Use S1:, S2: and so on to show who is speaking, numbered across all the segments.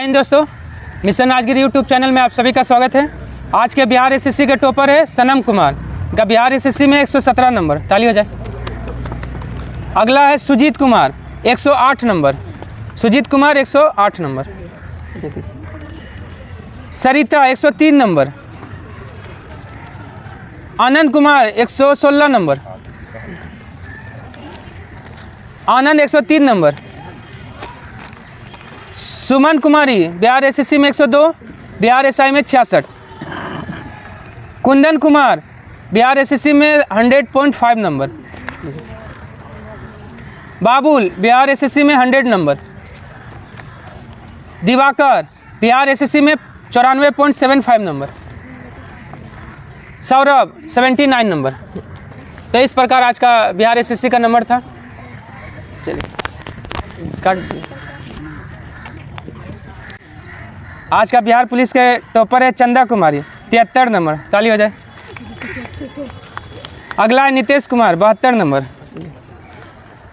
S1: हिंद दोस्तों, mission Rajagiri YouTube channel में आप सभी का स्वागत है। आज के बिहार एसएससी के टॉपर है सनम कुमार का बिहार एसएससी में 117 नंबर, ताली हो जाए। अगला है सुजीत कुमार 108 नंबर, सुजीत कुमार 108 नंबर। सरिता 103 नंबर, आनंद कुमार 116 नंबर, आनंद 103 नंबर। सुमन कुमारी बिहार एसएससी में 102, बिहार एसआई में 66। कुंदन कुमार बिहार एसएससी में 100.5 नंबर। बाबुल बिहार एसएससी में 100 नंबर। दिवाकर बिहार एसएससी में 94.75 नंबर। सौरभ 79 नंबर। तो इस प्रकार आज का बिहार एसएससी का नंबर था। चलिए काट। आज का बिहार पुलिस के टॉपर है चंदा कुमारी 73 नंबर, ताली हो जाए। अगला है Nitesh Kumar 72 number.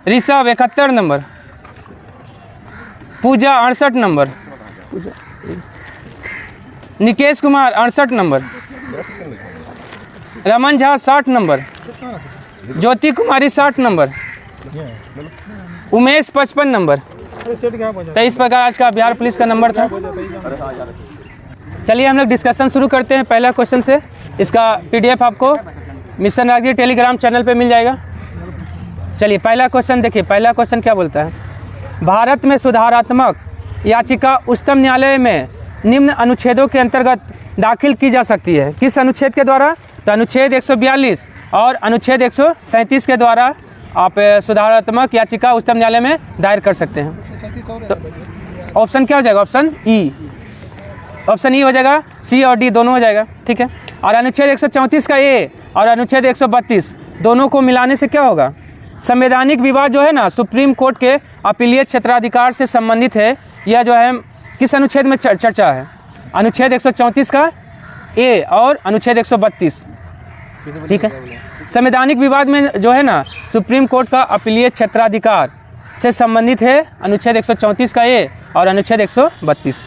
S1: Rishabh 71 number. Pooja 68 number. Nikesh Kumar 68 number. Raman Jha 60 number. Jyoti Kumari 60 number. Umesh 55 number. तो इस प्रकार आज का बिहार पुलिस का नंबर था। चलिए हम लोग डिस्कशन शुरू करते हैं पहला क्वेश्चन से। इसका पीडीएफ आपको मिशन राजगिरी टेलीग्राम चैनल पे मिल जाएगा। चलिए पहला क्वेश्चन देखिए। पहला क्वेश्चन क्या बोलता है, भारत में सुधारात्मक याचिका उच्चतम न्यायालय में निम्न अनुच्छेदों के अंतर्गत दाखिल की जा सकती है। किस अनुच्छेद के द्वारा? तो अनुच्छेद 142 और अनुच्छेद 137 के द्वारा आप सुधारात्मक याचिका उच्चतम न्यायालय में दायर कर सकते हैं। तो ऑप्शन क्या हो जाएगा? Option E. ऑप्शन ई हो जाएगा, सी और डी दोनों हो जाएगा, ठीक है। और अनुच्छेद 134 का ए और अनुच्छेद 132 दोनों को मिलाने से क्या होगा? संवैधानिक विवाद जो है ना, सुप्रीम कोर्ट के अपीलीय क्षेत्राधिकार से संबंधित है। यह जो है किस अनुच्छेद में चर्चा है? अनुच्छेद 134 का ए और अनुच्छेद 132, ठीक है। संवैधानिक विवाद में जो है ना, सुप्रीम कोर्ट का अपीलीय क्षेत्राधिकार से संबंधित है अनुच्छेद 134 का ए और अनुच्छेद 132।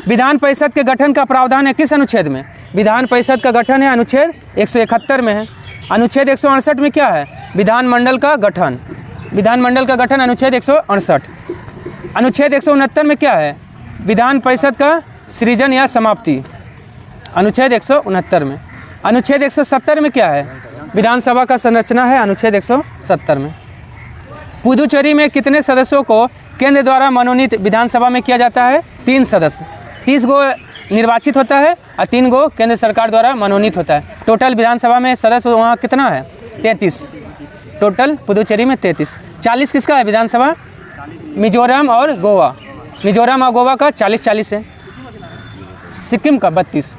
S1: विधान परिषद के गठन का प्रावधान है किस अनुच्छेद में? विधान परिषद का गठन है अनुच्छेद 171 में है। अनुच्छेद 168 में क्या है? विधानमंडल का गठन। विधानमंडल का गठन अनुच्छेद 168। अनुच्छेद 169 में क्या है? विधान परिषद का सृजन या समाप्ति, अनुच्छेद 169 में। अनुच्छेद 170 में क्या है? विधानसभा का संरचना है, अनुच्छेद 170 में। पुदुचेरी में कितने सदस्यों को केंद्र द्वारा मनोनीत विधानसभा में किया जाता है? 3 सदस्य। 30 गो निर्वाचित होता है और 3 गो केंद्र सरकार द्वारा मनोनीत होता है। टोटल विधानसभा में सदस्य वहाँ कितना है? 33। टोटल पुदुचेरी में 33। 40 किसका है विधानसभा? मिजोरम और गोवा। मिजोरम और गोवा का 40-40 है। सिक्किम का 32।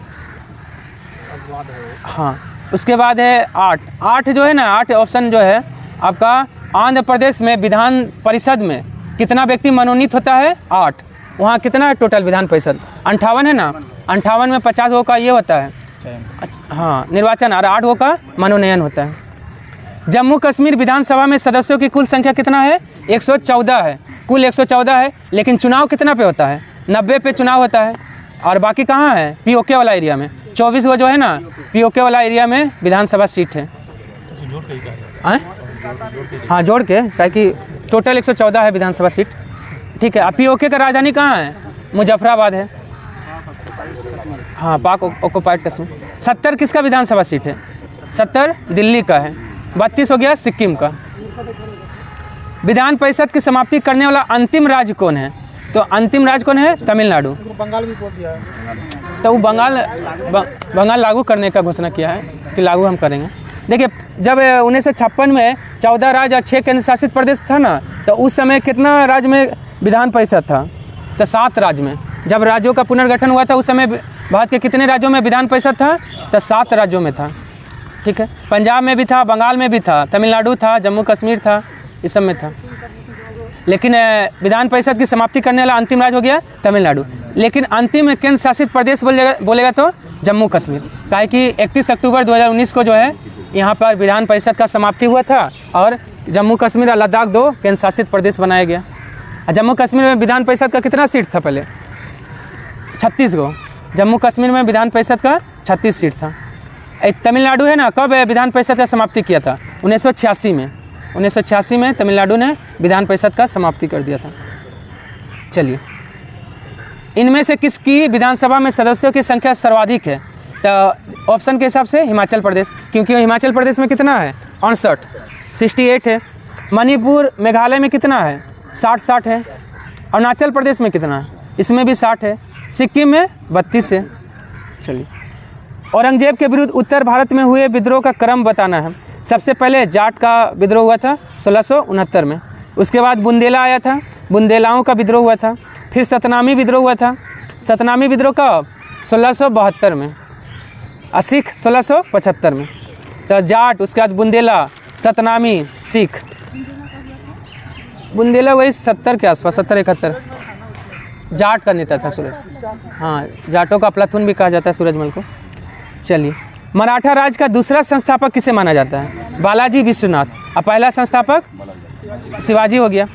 S1: हाँ, उसके बाद है 8 जो है ना, 8 ऑप्शन जो है आपका आंध्र प्रदेश में विधान परिषद में कितना व्यक्ति मनोनीत होता है? 8। वहाँ कितना है टोटल विधान परिषद? 58 है ना। 58 में 50 गो का ये होता है, हाँ, निर्वाचन, और 8 गो का मनोनयन होता है। जम्मू कश्मीर विधानसभा में सदस्यों की कुल संख्या कितना है? 114 है। कुल 114 है, लेकिन चुनाव कितना पे होता है? 90 पे चुनाव होता है। और बाकी कहाँ है? पीओके वाला एरिया में 24 गो जो है ना, पीओके वाला एरिया में विधानसभा सीट है। हाँ, जोड़ के, ताकि टोटल 114 है विधानसभा सीट, ठीक है। पीओके का राजधानी कहाँ है? मुजफ्फराबाद है, हाँ, पाक ऑक्युपाइड कश्मीर। 70 किसका विधानसभा सीट है? 70 दिल्ली का है। 32 हो गया सिक्किम का। विधान परिषद की समाप्ति करने वाला अंतिम राज्य कौन है? तो अंतिम राज्य कौन है? तमिलनाडु।
S2: बंगाल भी बोल दिया है।
S1: तो वो बंगाल लागू करने का घोषणा किया है कि लागू हम करेंगे। देखिए, जब 1956 में 14 राज्य और 6 केंद्र शासित प्रदेश था ना, तो उस समय कितना राज्य में विधान परिषद था? तो 7 राज्य में। जब राज्यों का पुनर्गठन हुआ था उस समय भारत के कितने राज्यों में विधान परिषद था? तो 7 राज्यों में था, ठीक है। पंजाब में भी था, बंगाल में भी था, तमिलनाडु था, जम्मू कश्मीर था, इस सब में था। लेकिन विधान परिषद की समाप्ति करने वाला अंतिम राज्य हो गया तमिलनाडु। लेकिन अंतिम केंद्र शासित प्रदेश बोलेगा तो जम्मू कश्मीर, काहे कि 31 अक्टूबर 2019 को जो है यहाँ पर विधान परिषद का समाप्ति हुआ था और जम्मू कश्मीर और लद्दाख 2 केंद्र शासित प्रदेश बनाया गया। जम्मू कश्मीर में विधान परिषद का कितना सीट था पहले? 36 गो। जम्मू कश्मीर में विधान परिषद का 36 सीट था। तमिलनाडु है ना, कब विधान परिषद का समाप्ति किया था? 1986 में। 1986 में तमिलनाडु ने विधान परिषद का समाप्ति कर दिया था। चलिए, इनमें से किसकी विधानसभा में सदस्यों की संख्या सर्वाधिक है? तो ऑप्शन के हिसाब से हिमाचल प्रदेश, क्योंकि हिमाचल प्रदेश में कितना है? 59, 68 है। मणिपुर मेघालय में कितना है? 60 है। अरुणाचल प्रदेश में कितना है? इसमें भी 60 है। सिक्किम में 32 है। चलिए, औरंगजेब के विरुद्ध उत्तर भारत में हुए विद्रोह का क्रम बताना है। सबसे पहले जाट का विद्रोह हुआ था 1669 में। उसके बाद बुंदेला आया था, बुंदेलाओं का विद्रोह हुआ था। फिर सतनामी विद्रोह हुआ था। सतनामी विद्रोह कब? 1672 में। और सिख 1675 में। तो जाट, उसके बाद बुंदेला, सतनामी, सिख। बुंदेला वही 70 के आसपास, 70-71। जाट का नेता था सूरज। हाँ, जाटों का प्लाथून भी कहा जाता है सूरजमल को। चलिए, मराठा राज का दूसरा संस्थापक किसे माना जाता है? बालाजी विश्वनाथ। और पहला संस्थापक शिवाजी हो गया।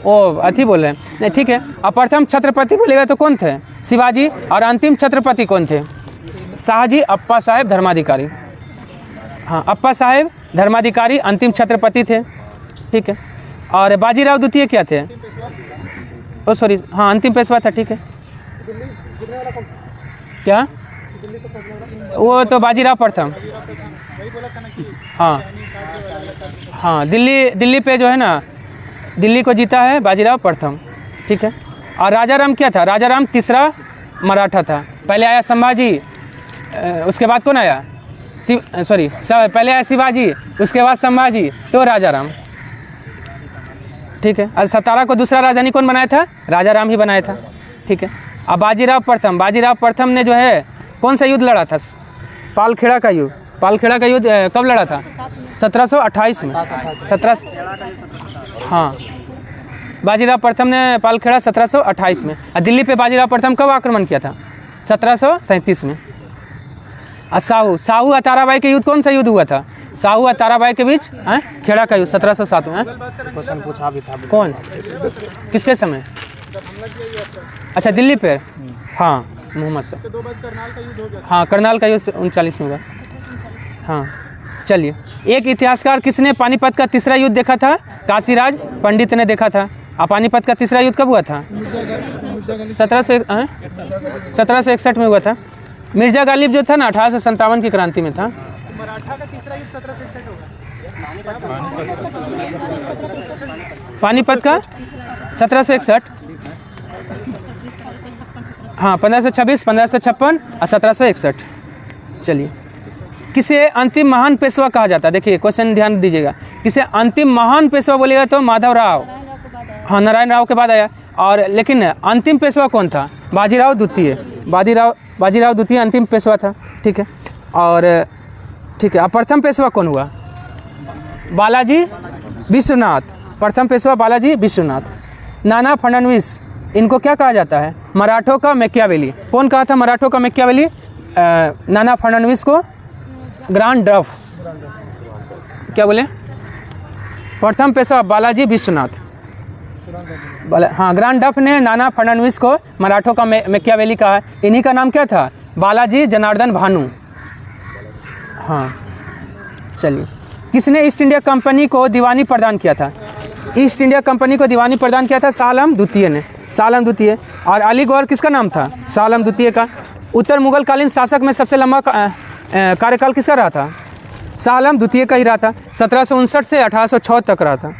S1: ओ अथी बोल रहे हैं, नहीं ठीक है। अब प्रथम छत्रपति बोलेगा तो कौन थे? शिवाजी। और अंतिम छत्रपति कौन थे? शाहजी अप्पा साहेब धर्माधिकारी। हाँ, अप्पा साहेब धर्माधिकारी अंतिम छत्रपति थे। ठीक है। और बाजीराव द्वितीय क्या थे? ओ सॉरी, हाँ अंतिम पेशवा था। ठीक है। क्या? वो तो बाजीराव प्रथम। हाँ हाँ, दिल्ली पे जो है ना, दिल्ली को जीता है बाजीराव प्रथम। ठीक है। और राजा राम क्या था? राजा राम तीसरा मराठा था। पहले आया संभाजी, उसके बाद कौन आया? पहले आया शिवाजी, उसके बाद संभाजी, तो राजा राम। ठीक है। और सतारा को दूसरा राजधानी कौन बनाया था? राजा राम ही बनाया था। ठीक है। अब बाजीराव प्रथम ने जो है कौन सा युद्ध लड़ा था? पालखेड़ा का युद्ध। पालखेड़ा का युद्ध कब लड़ा था? 1728 में। 17, हाँ, बाजीराव प्रथम ने पालखेड़ा 1728 में। और दिल्ली पे बाजीराव प्रथम कब आक्रमण किया था? 1737 में। और साहू और ताराबाई के युद्ध कौन सा युद्ध हुआ था? साहू और ताराबाई के बीच खेड़ा का युद्ध 1707 में। पूछा भी था। कौन? किसके समय? अच्छा, दिल्ली पे। हाँ, मोहम्मद साहब। हाँ, करनाल का युद्ध 39 में हुआ। हाँ, चलिए, एक इतिहासकार किसने पानीपत का तीसरा युद्ध देखा था? काशीराज पंडित ने देखा था। और पानीपत का तीसरा युद्ध कब हुआ था? 1761 में हुआ था। मिर्जा गालिब जो था ना, 1857 की क्रांति में था।
S2: मराठा का तीसरा युद्ध 1761 होगा।
S1: पानीपत का 1761, हाँ, 1526, 1556 और 1761। चलिए, किसे अंतिम महान पेशवा कहा जाता है? देखिए, क्वेश्चन ध्यान दीजिएगा। किसे अंतिम महान पेशवा बोलेगा तो माधव राव, हाँ, नारायण राव के बाद आया। और लेकिन अंतिम पेशवा कौन था? बाजीराव द्वितीय। बाजीराव द्वितीय अंतिम पेशवा था। ठीक है। और ठीक है, अब प्रथम पेशवा कौन हुआ? बालाजी विश्वनाथ। प्रथम पेशवा बालाजी विश्वनाथ। नाना फडणवीस, इनको क्या कहा जाता है? मराठों का मैकियावेली। कौन कहा था मराठों का मैकियावेली? नाना फडणवीस को ग्रांड डफ। क्या बोले? प्रथम पेशवा बालाजी विश्वनाथ। हाँ, ग्रांड डफ ने नाना फडणवीस को मराठों का मैकियावेली कहा है। इन्हीं का नाम क्या था? बालाजी जनार्दन भानु। हाँ, चलिए, किसने ईस्ट इंडिया कंपनी को दीवानी प्रदान किया था? ईस्ट इंडिया कंपनी को दीवानी प्रदान किया था शाह आलम द्वितीय ने। शाह आलम द्वितीय। और अली गौहर किसका नाम था? शाह आलम द्वितीय का। उत्तर मुगल कालीन शासक में सबसे लंबा कार्यकाल किसका रहा था? शाह आलम द्वितीय का ही रहा था। 1759 से 1806 तक रहा था।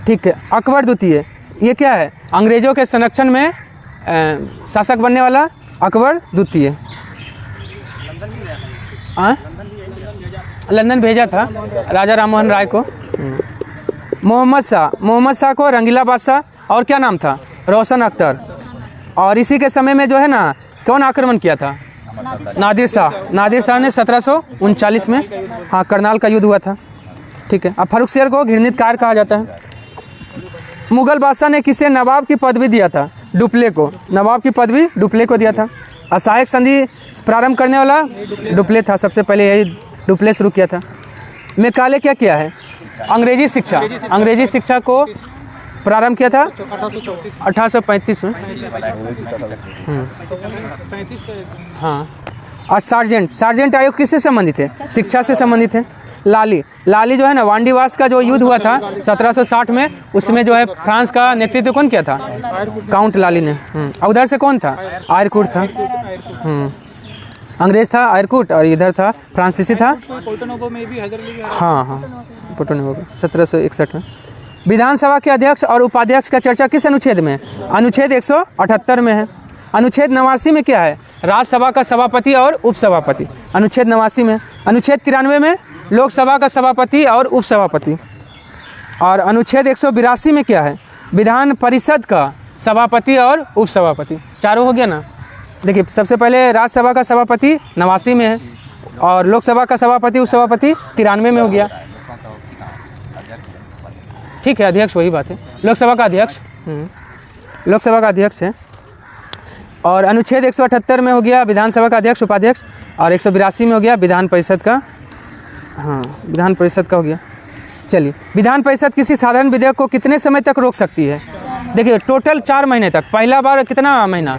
S1: ठीक है। अकबर द्वितीय, ये क्या है? अंग्रेजों के संरक्षण में शासक बनने वाला अकबर द्वितीय। लंदन भेजा था राजा राममोहन राय को। मोहम्मद शाह को रंगीला बादशाह, और क्या नाम था? रोशन अख्तर। और इसी के समय में जो है ना, कौन आक्रमण किया था? नादिर शाह ने 1739 में, हाँ, करनाल का युद्ध हुआ था। ठीक है। अब फर्रुखसियर को घृणित कार कहा जाता है। मुगल बादशाह ने किसे नवाब की पदवी दिया था? डुप्ले को। नवाब की पदवी डुप्ले को दिया था। असहायक संधि प्रारंभ करने वाला डुप्ले था। सबसे पहले यही डुप्ले शुरू किया था। मैकाले क्या किया है? अंग्रेजी शिक्षा को प्रारंभ किया था 1835 में।
S2: 35 का
S1: हाँ। और सार्जेंट आयोग किससे संबंधित है? शिक्षा से संबंधित है। लाली जो है ना, वांडीवास का जो युद्ध हुआ था 1760 में, उसमें जो है फ्रांस का नेतृत्व कौन किया था? काउंट लाली ने। और उधर से कौन था? आयरकुट था। अंग्रेज था आयरकुट, और इधर था फ्रांसीसी था।
S2: पोर्टोनोवो में भी हैदर अली।
S1: हाँ, पोर्टोनोवो 1761 में। विधानसभा के अध्यक्ष और उपाध्यक्ष का चर्चा किस अनुच्छेद में? अनुच्छेद 178 में है। अनुच्छेद 89 में क्या है? राज्यसभा का सभापति और उपसभापति, अनुच्छेद 89 में। अनुच्छेद 93 में लोकसभा का सभापति और उपसभापति। और अनुच्छेद 182 में क्या है? विधान परिषद का सभापति और उपसभापति। चारों हो गया ना। देखिए, सबसे पहले राज्यसभा का सभापति 89 में है, और लोकसभा का सभापति उपसभापति 93 में हो गया। ठीक है, अध्यक्ष वही बात है, लोकसभा का अध्यक्ष। लोकसभा का अध्यक्ष है। और अनुच्छेद 178 में हो गया विधानसभा का अध्यक्ष उपाध्यक्ष, और 182 में हो गया विधान परिषद का। हाँ, विधान परिषद का हो गया। चलिए, विधान परिषद किसी साधारण विधेयक को कितने समय तक रोक सकती है? देखिए, टोटल 4 महीने तक। पहला बार कितना महीना?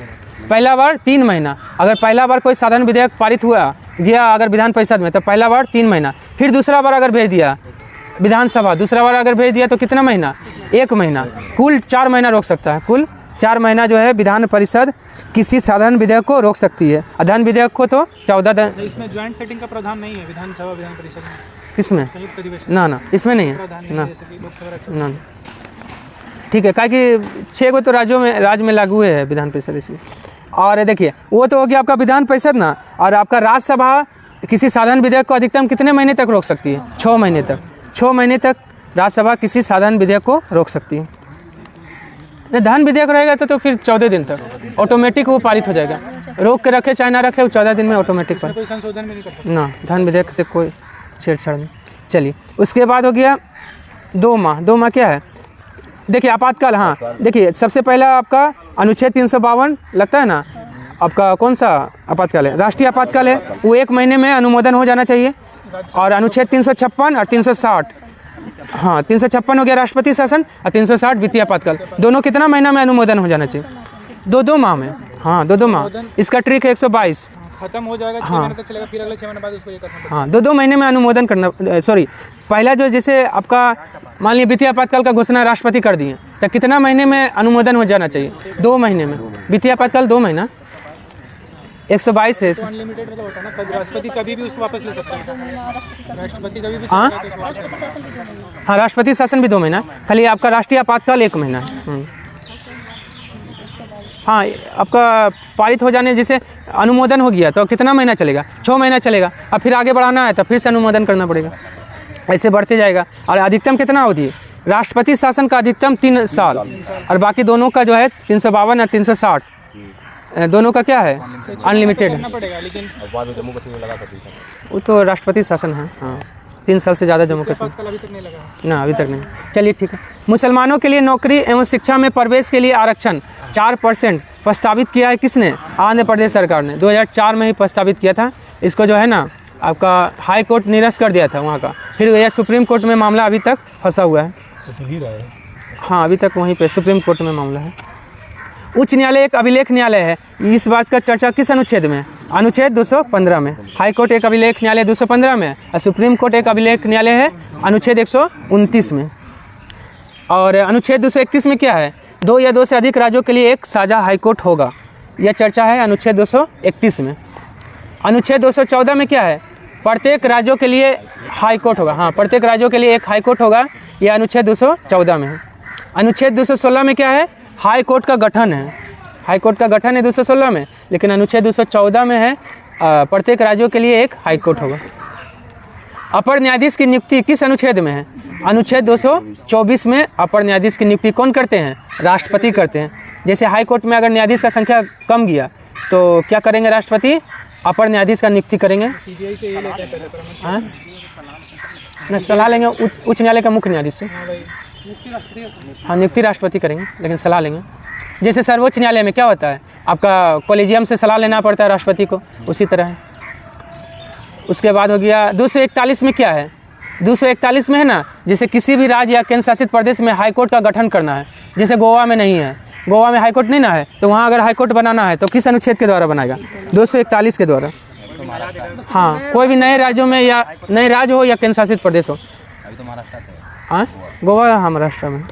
S1: पहला बार 3 महीना। अगर पहला बार कोई साधारण विधेयक पारित हुआ गया अगर विधान परिषद में, तो पहला बार 3 महीना। फिर दूसरा बार अगर भेज दिया विधानसभा, दूसरा बार अगर भेज दिया तो कितना महीना? 1 महीना। कुल 4 महीना रोक सकता है। कुल 4 महीना जो है विधान परिषद किसी साधारण विधेयक को रोक सकती है। अधान विधेयक को तो 14 दिन।
S2: इसमें ज्वाइंट सेटिंग का प्रावधान नहीं है विधानसभा विधान परिषद में।
S1: किसमें?
S2: संयुक्त अधिवेशन
S1: ना, इसमें नहीं है ना। ना, ठीक है, कि 6 गो तो राज्य में लागू है विधान परिषद इसी। और देखिए, वो तो हो गया आपका विधान परिषद ना। और आपका राज्यसभा किसी साधारण विधेयक को अधिकतम कितने महीने तक रोक सकती है? 6 महीने तक। 6 महीने तक राज्यसभा किसी साधारण विधेयक को रोक सकती है। धन विधेयक रहेगा तो फिर 14 दिन तक ऑटोमेटिक वो पारित हो जाएगा। रोक के रखे चाहे ना रखे, वो 14 दिन में ऑटोमेटिक पारित।
S2: कोई संशोधन भी नहीं कर सकते
S1: ना, धन विधेयक से कोई छेड़छाड़ नहीं। चलिए, उसके बाद हो गया 2 माह। 2 माह क्या है? देखिए, आपातकाल। हाँ, देखिए, सबसे पहला आपका अनुच्छेद 352 लगता है ना। आपका कौन सा आपातकाल है? राष्ट्रीय आपातकाल है। वो 1 महीने में अनुमोदन हो जाना चाहिए। और अनुच्छेद 356 और 360, हाँ, 356 हो गया राष्ट्रपति शासन, और 360 वित्तीय आपातकाल। दोनों कितना महीना में अनुमोदन हो जाना चाहिए? 2-2 माह में। हाँ, 2-2 माह। इसका ट्रिक है 122।
S2: खत्म हो जाएगा 6 महीने तक चलेगा, फिर अगले 6 महीने बाद उसको ये करना पड़ेगा।
S1: हाँ, 2-2 महीने में अनुमोदन करना। सॉरी, पहला जो जैसे आपका मान लीजिए वित्तीय आपातकाल का घोषणा राष्ट्रपति कर दिए, तो कितना महीने में अनुमोदन हो जाना चाहिए? 2 महीने में। वित्तीय आपातकाल 2 महीना। 122 है।
S2: अनलिमिटेड मतलब होता है ना, राष्ट्रपति कभी भी उसको वापस ले सकता है। राष्ट्रपति कभी भी
S1: हाँ, राष्ट्रपति शासन भी 2 महीना। खाली आपका राष्ट्रीय आपातकाल 1 महीना है। हाँ, आपका पारित हो जाने जैसे अनुमोदन हो गया तो कितना महीना चलेगा? 6 महीना चलेगा। अब फिर आगे बढ़ाना है तो फिर से अनुमोदन करना पड़ेगा। ऐसे बढ़ते जाएगा। और अधिकतम कितना होती है? राष्ट्रपति शासन का अधिकतम 3 साल, और बाकी दोनों का जो है 352 या 360, दोनों का क्या है? अनलिमिटेड है।
S2: लेकिन
S1: वो तो राष्ट्रपति शासन है। हाँ, 3 साल से ज़्यादा जम्मू कश्मीर
S2: अभी तक नहीं लगा
S1: ना, अभी तक नहीं। चलिए, ठीक है। मुसलमानों के लिए नौकरी एवं शिक्षा में प्रवेश के लिए आरक्षण 4% प्रस्तावित किया है किसने? आंध्र प्रदेश सरकार ने 2004 में ही प्रस्तावित किया था। इसको जो है ना आपका हाई कोर्ट निरस्त कर दिया था वहाँ का। फिर यह सुप्रीम कोर्ट में मामला अभी तक फंसा हुआ है। हाँ, अभी तक वहीं पे सुप्रीम कोर्ट में मामला है। उच्च न्यायालय एक अभिलेख न्यायालय है। इस बात का चर्चा किस अनुच्छेद में? अनुच्छेद 215 में। हाई कोर्ट एक अभिलेख न्यायालय 215 में, और सुप्रीम कोर्ट एक अभिलेख न्यायालय है अनुच्छेद 129 में। और अनुच्छेद 231 में क्या है? 2 या 2 से अधिक राज्यों के लिए एक साझा हाईकोर्ट होगा। यह चर्चा है अनुच्छेद 231 में। अनुच्छेद 214 में क्या है? प्रत्येक राज्यों के लिए हाईकोर्ट होगा। हाँ, प्रत्येक राज्यों के लिए एक हाईकोर्ट होगा। यह अनुच्छेद 214 में है। अनुच्छेद 216 में क्या है? हाई कोर्ट का गठन है। हाई कोर्ट का गठन है 216 में, लेकिन अनुच्छेद 214 में है प्रत्येक राज्यों के लिए एक हाई कोर्ट होगा। अपर न्यायाधीश की नियुक्ति किस अनुच्छेद में है? अनुच्छेद 224 में अपर न्यायाधीश की नियुक्ति कौन करते हैं? राष्ट्रपति करते हैं। जैसे हाई कोर्ट में अगर न्यायाधीश का संख्या कम गया तो क्या करेंगे? राष्ट्रपति अपर न्यायाधीश का नियुक्ति करेंगे।
S2: सीबीआई से ये लेते हैं पहले
S1: हाँ, न सलाह लेंगे उच्च न्यायालय का मुख्य न्यायाधीश से। हाँ, नियुक्ति राष्ट्रपति करेंगे, लेकिन सलाह लेंगे। जैसे सर्वोच्च न्यायालय में क्या होता है? आपका कॉलेजियम से सलाह लेना पड़ता है राष्ट्रपति को, उसी तरह है। उसके बाद हो गया 241 में क्या है? 241 में है ना, जैसे किसी भी राज्य या केंद्र शासित प्रदेश में हाईकोर्ट का गठन करना है, जैसे गोवा में नहीं है, गोवा में हाईकोर्ट नहीं ना है, तो वहाँ अगर हाईकोर्ट बनाना है तो किस अनुच्छेद के द्वारा बनाएगा? 241 के द्वारा। हाँ, कोई भी नए राज्यों में या नए राज्य हो या केंद्र शासित प्रदेश हो। हाँ, गोवा हाँ महाराष्ट्र में।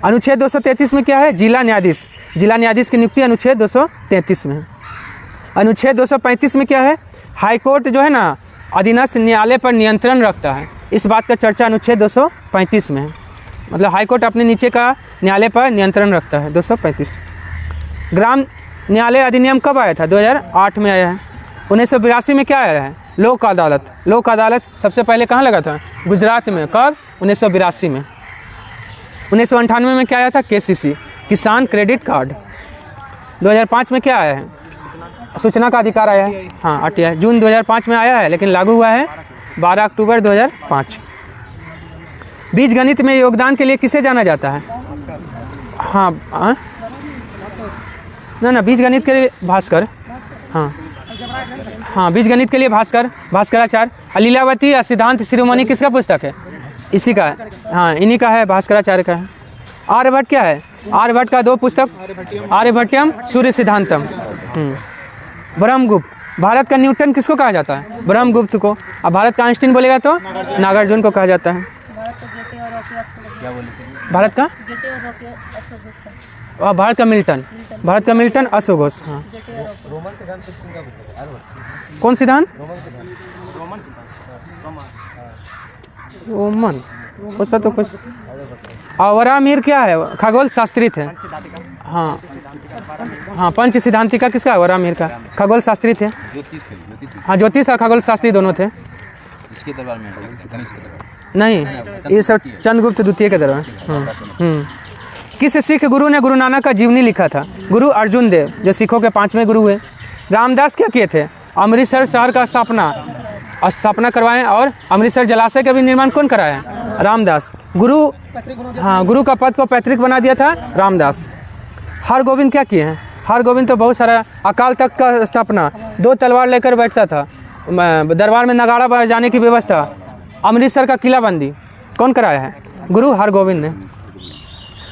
S1: अनुच्छेद 233 में क्या है? जिला न्यायाधीश। जिला न्यायाधीश की नियुक्ति अनुच्छेद 233 में है। अनुच्छेद 235 में क्या है? हाईकोर्ट जो है ना अधीनस्थ न्यायालय पर नियंत्रण रखता है। इस बात का चर्चा अनुच्छेद 235 में है। मतलब हाईकोर्ट अपने नीचे का न्यायालय पर नियंत्रण रखता है। 235। ग्राम न्यायालय अधिनियम कब आया था? 2008 में आया है। 1982 में क्या आया है? लोक अदालत। लोक अदालत सबसे पहले कहाँ लगा था? गुजरात में। कब? 1982 में। 1998 में क्या आया था? KCC, किसान क्रेडिट कार्ड। 2005 में क्या आया है? सूचना का अधिकार आया है। हाँ, RTI जून 2005 में आया है, लेकिन लागू हुआ है 12 अक्टूबर 2005। बीज गणित में योगदान के लिए किसे जाना जाता है? हाँ ना, बीज गणित के लिए भास्कर। हाँ, बीज गणित के लिए भास्कराचार्य। लीलावती या सिद्धांत शिरोमणि किसका पुस्तक है? इसी का है। हाँ, इन्हीं का है, भास्कराचार्य का है। आर्यभट्ट क्या है? आर्यभट्ट का 2 पुस्तक, आर्यभट्टयम, सूर्य सिद्धांतम। ब्रह्मगुप्त। भारत का न्यूटन किसको कहा जाता है? ब्रह्मगुप्त को। अब भारत का आइंस्टीन बोलेगा तो नागार्जुन को कहा जाता है। भारत का भारत का मिल्टन। भारत का मिल्टन, अशोक घोष। हाँ, कौन सिद्धांत? रोमन उसका तो कुछ। वराहमिहिर क्या है? खगोल शास्त्री थे। हाँ हाँ, पंच सिद्धांतिका किसका? वराहमिहिर का। खगोल शास्त्री थे। हाँ, ज्योतिष और खगोल शास्त्री दोनों थे। नहीं, ये सब चंद्रगुप्त द्वितीय के दरबार। किस सिख गुरु ने गुरु नानक का जीवनी लिखा था? गुरु अर्जुन देव, जो सिखों के 5वें गुरु हुए। रामदास क्या किए थे? अमृतसर शहर का स्थापना करवाएं, और अमृतसर जलाशय का भी निर्माण कौन कराया? रामदास। गुरु, हाँ, गुरु का पद को पैतृक बना दिया था रामदास। हरगोविंद क्या किए हैं? हरगोविंद तो बहुत सारा, अकाल तख्त का स्थापना, 2 तलवार लेकर बैठता था, दरबार में नगाड़ा बजाने की व्यवस्था, अमृतसर का किलाबंदी कौन कराया है? गुरु हरगोविंद ने।